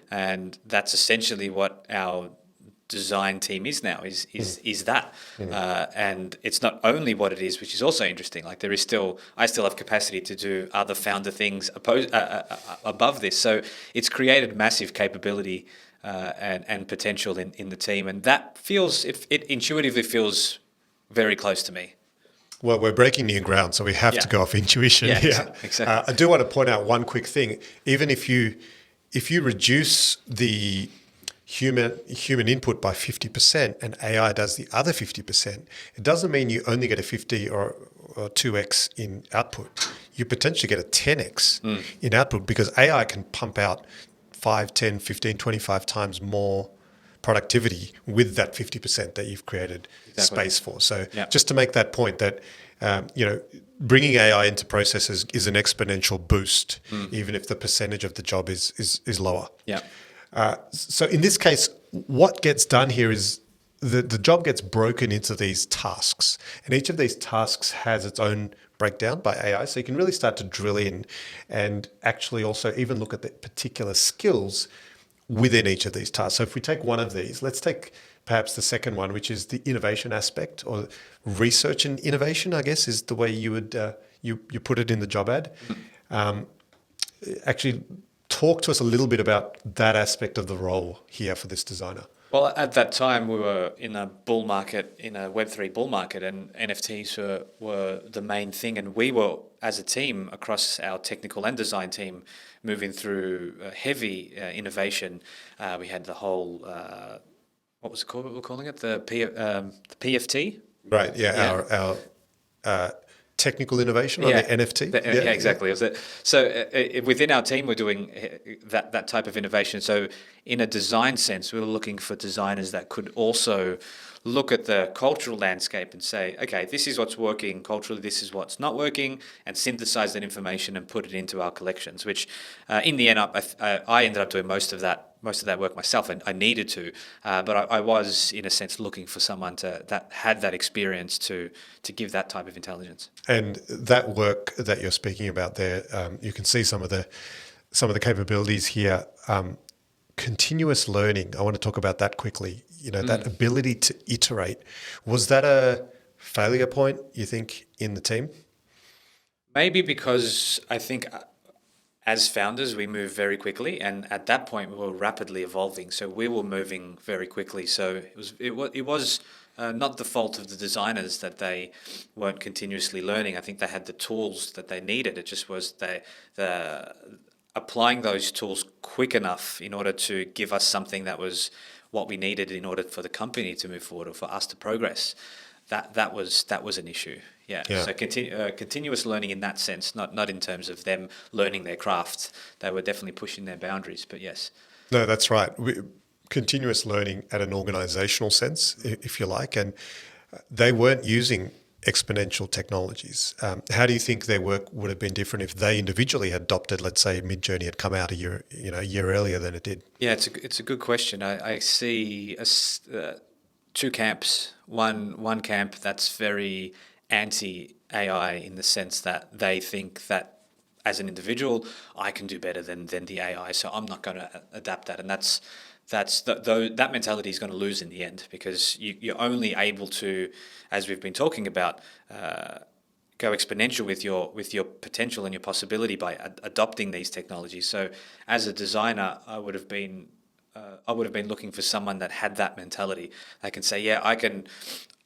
And that's essentially what our design team is now, is that. And it's not only what it is, which is also interesting. Like I still have capacity to do other founder things above this. So it's created massive capability and potential in the team, and that feels it intuitively feels very close to me. Well, we're breaking new ground, so we have to go off intuition. Yeah, exactly. I do want to point out one quick thing. Even if you reduce the human input by 50% and AI does the other 50%, it doesn't mean you only get a 50 or 2x in output. You potentially get a 10x in output, because AI can pump out 5, 10, 15, 25 times more productivity with that 50% that you've created space for. So just to make that point that, bringing AI into processes is an exponential boost, even if the percentage of the job is lower. Yeah. So in this case, what gets done here is the job gets broken into these tasks, and each of these tasks has its own breakdown by AI. So you can really start to drill in and actually also even look at the particular skills within each of these tasks. So if we take one of these, let's take perhaps the second one, which is the innovation aspect, or research and innovation, I guess, is the way you would you put it in the job ad. Actually, talk to us a little bit about that aspect of the role here for this designer. Well, at that time, we were in a bull market, in a Web3 bull market, and NFTs were the main thing. And we were, as a team, across our technical and design team, moving through heavy innovation. We had the whole, what was it called? What we're calling it? The PFT? Right, yeah. Our technical innovation on the NFT. Yeah, exactly. So within our team, we're doing that type of innovation. So in a design sense, we were looking for designers that could also look at the cultural landscape and say, okay, this is what's working culturally, this is what's not working, and synthesize that information and put it into our collections, which in the end, I ended up doing most of that work myself, and I needed to, but I was, in a sense, looking for someone that had that experience to give that type of intelligence. And that work that you're speaking about there, you can see some of the capabilities here. Continuous learning, I want to talk about that quickly. That ability to iterate. Was that a failure point, you think, in the team? Maybe because I think as founders, we move very quickly, and at that point, we were rapidly evolving. So we were moving very quickly. So it was not the fault of the designers that they weren't continuously learning. I think they had the tools that they needed. It just was the applying those tools quick enough in order to give us something that was what we needed in order for the company to move forward or for us to progress. That was an issue. Yeah. So continuous learning in that sense, not in terms of them learning their craft. They were definitely pushing their boundaries, but yes. No, that's right. Continuous learning at an organizational sense, if you like, and they weren't using exponential technologies. How do you think their work would have been different if they individually had adopted, let's say, Midjourney had come out a year earlier than it did? Yeah, it's a good question. I see two camps. One camp that's very anti-AI in the sense that they think that as an individual, I can do better than the AI, so I'm not going to adapt that, and that mentality is going to lose in the end, because you're only able to, as we've been talking about, go exponential with your potential and your possibility by adopting these technologies. So as a designer, I would have been looking for someone that had that mentality. I can say, yeah, I can.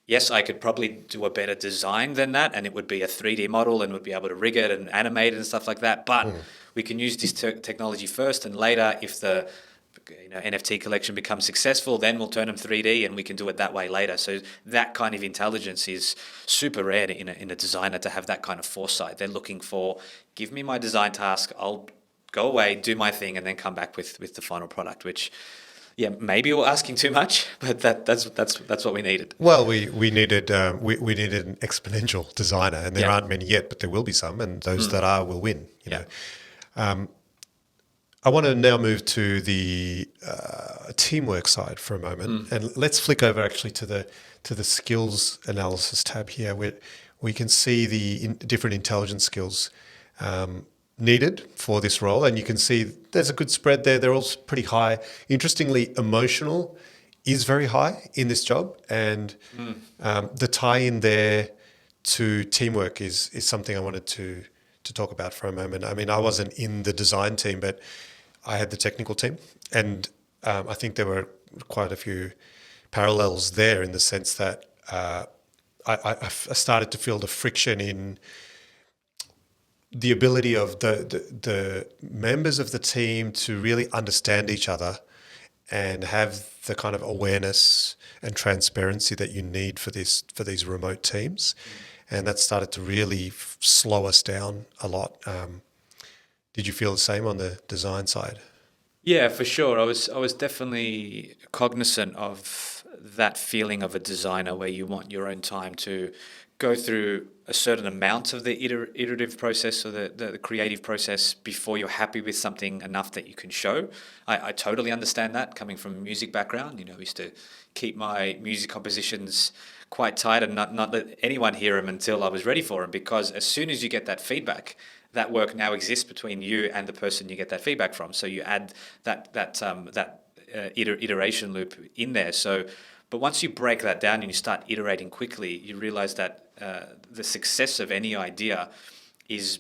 Yes, I could probably do a better design than that, and it would be a 3D model and would be able to rig it and animate it and stuff like that. But we can use this technology first, and later, if the NFT collection becomes successful, then we'll turn them 3D, and we can do it that way later. So that kind of intelligence is super rare in a designer to have that kind of foresight. They're looking for, give me my design task, I'll go away, do my thing, and then come back with the final product, which. Yeah, maybe we're asking too much, but that's what we needed. Well, we needed we needed an exponential designer, and there aren't many yet, but there will be some, and those that are will win. You know, I want to now move to the teamwork side for a moment, and let's flick over actually to the skills analysis tab here, where we can see the different intelligence skills needed for this role, and you can see there's a good spread there. They're all pretty high. Interestingly, emotional is very high in this job, and the tie-in there to teamwork is something I wanted to talk about for a moment. I mean, I wasn't in the design team, but I had the technical team, and I think there were quite a few parallels there in the sense that I started to feel the friction in the ability of the members of the team to really understand each other and have the kind of awareness and transparency that you need for these remote teams. And that started to really slow us down a lot. Did you feel the same on the design side? Yeah, for sure. I was definitely cognizant of that feeling of a designer where you want your own time to go through a certain amount of the iterative process or the creative process before you're happy with something enough that you can show. I totally understand that coming from a music background. I used to keep my music compositions quite tight and not let anyone hear them until I was ready for them, because as soon as you get that feedback, that work now exists between you and the person you get that feedback from. So you add that iteration loop in there. So, but once you break that down and you start iterating quickly, you realize that the success of any idea is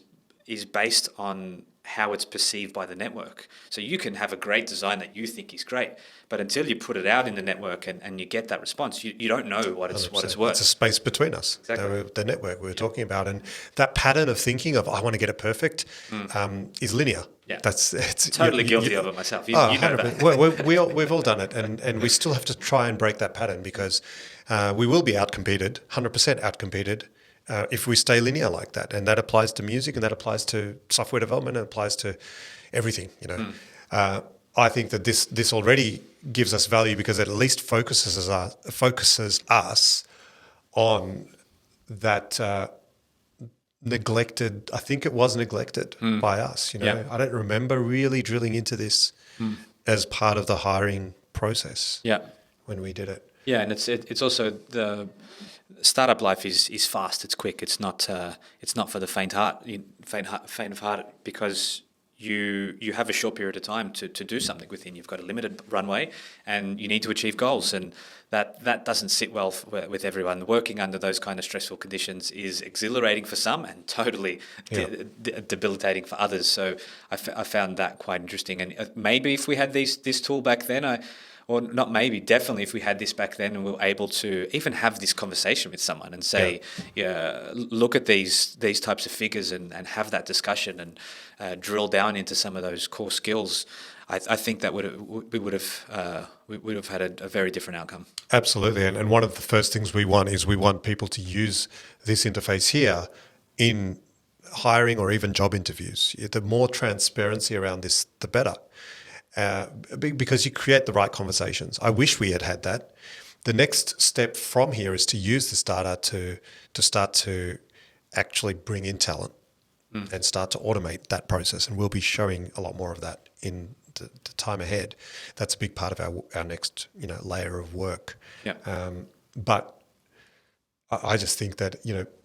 based on how it's perceived by the network. So you can have a great design that you think is great, but until you put it out in the network and you get that response, you don't know what it's worth. It's a space between us, exactly. The network we were talking about. And that pattern of thinking of, I want to get it perfect, is linear. Yeah, it's totally guilty of it myself. You know that. We've all done it, and we still have to try and break that pattern, because we will be outcompeted, 100% outcompeted, if we stay linear like that. And that applies to music, and that applies to software development, and it applies to everything. I think that this already gives us value, because it at least focuses us on that neglected. I think it was neglected by us. I don't remember really drilling into this as part of the hiring process. Yeah, when we did it. Yeah, and it's also the startup life is fast. It's quick. It's not for the faint of heart, because you have a short period of time to do something within. You've got a limited runway, and you need to achieve goals, and that doesn't sit well with everyone. Working under those kind of stressful conditions is exhilarating for some and totally debilitating for others. So I found that quite interesting. And maybe if we had this tool back then, or not maybe, definitely if we had this back then and we were able to even have this conversation with someone and say, look at these types of figures and have that discussion and drill down into some of those core skills, I think that we would have had a very different outcome. Absolutely. And one of the first things we want people to use this interface here in hiring or even job interviews. The more transparency around this, the better. Because you create the right conversations. I wish we had that. The next step from here is to use this data to start to actually bring in talent and start to automate that process. And we'll be showing a lot more of that in the time ahead. That's a big part of our next layer of work. Yeah. But I just think that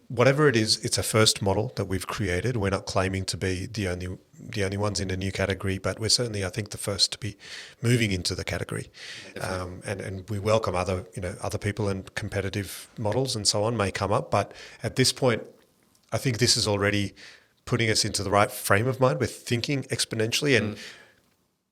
whatever it is, it's a first model that we've created. We're not claiming to be the only ones in a new category, but we're certainly, I think, the first to be moving into the category. And we welcome other people, and competitive models and so on may come up. But at this point, I think this is already putting us into the right frame of mind. We're thinking exponentially, and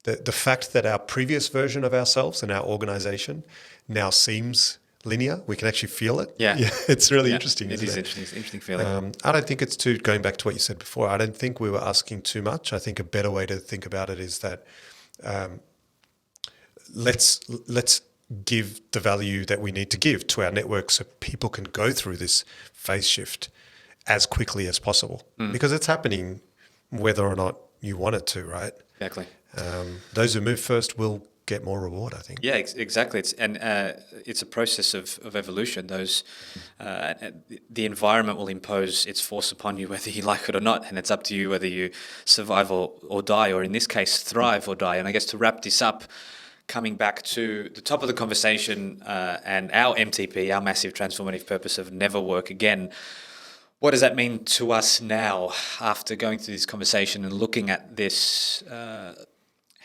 the fact that our previous version of ourselves and our organization now seems linear, we can actually feel it. Yeah. It's really interesting. It is interesting. It's an interesting feeling. I don't think it's too, going back to what you said before, I don't think we were asking too much. I think a better way to think about it is that let's give the value that we need to give to our network so people can go through this phase shift as quickly as possible, because it's happening whether or not you want it to, right? Exactly. Those who move first will get more reward, I think. Yeah, exactly. It's a process of evolution. The environment will impose its force upon you whether you like it or not, and it's up to you whether you survive or die, or in this case, thrive or die. And I guess to wrap this up, coming back to the top of the conversation and our MTP, our massive transformative purpose of never work again. What does that mean to us now after going through this conversation and looking at this?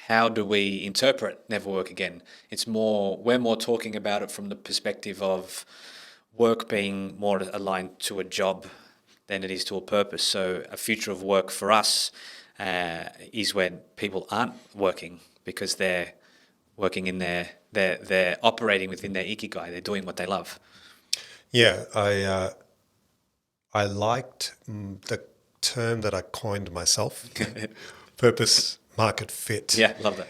How do we interpret never work again? We're more talking about it from the perspective of work being more aligned to a job than it is to a purpose. So a future of work for us is when people aren't working because they're working in they're operating within their ikigai. They're doing what they love. Yeah, I liked the term that I coined myself, purpose market fit. Yeah, love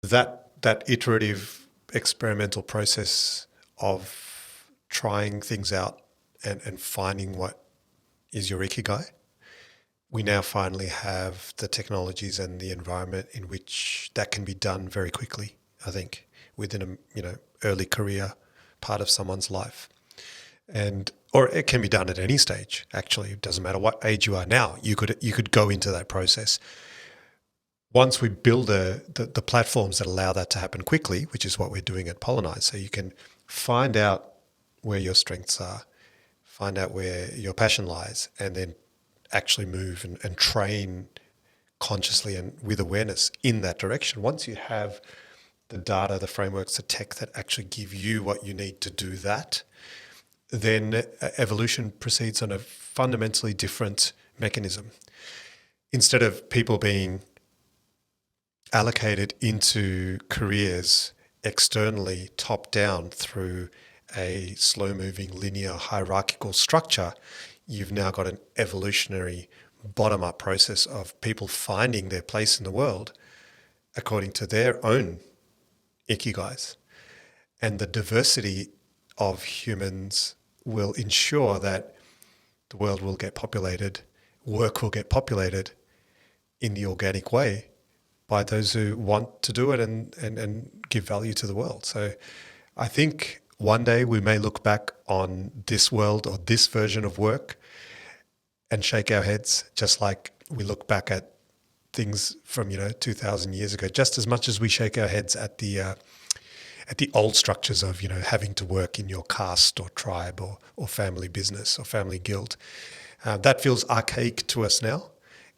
that. That iterative experimental process of trying things out and finding what is your ikigai. We now finally have the technologies and the environment in which that can be done very quickly, I think, within a early career part of someone's life. Or it can be done at any stage, actually. It doesn't matter what age you are now. You could go into that process. Once we build the platforms that allow that to happen quickly, which is what we're doing at Polynize, so you can find out where your strengths are, find out where your passion lies, and then actually move and train consciously and with awareness in that direction. Once you have the data, the frameworks, the tech that actually give you what you need to do that, then evolution proceeds on a fundamentally different mechanism. Instead of people being allocated into careers externally, top down through a slow-moving, linear, hierarchical structure, you've now got an evolutionary bottom-up process of people finding their place in the world according to their own ikigais. And the diversity of humans will ensure that the world will get populated, work will get populated in the organic way by those who want to do it and give value to the world. So I think one day we may look back on this world or this version of work and shake our heads, just like we look back at things from 2,000 years ago, just as much as we shake our heads at the old structures of having to work in your caste or tribe or family business or family guild. That feels archaic to us now,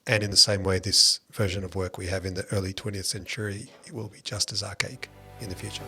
and in the same way, this version of work we have in the early 20th century, it will be just as archaic in the future.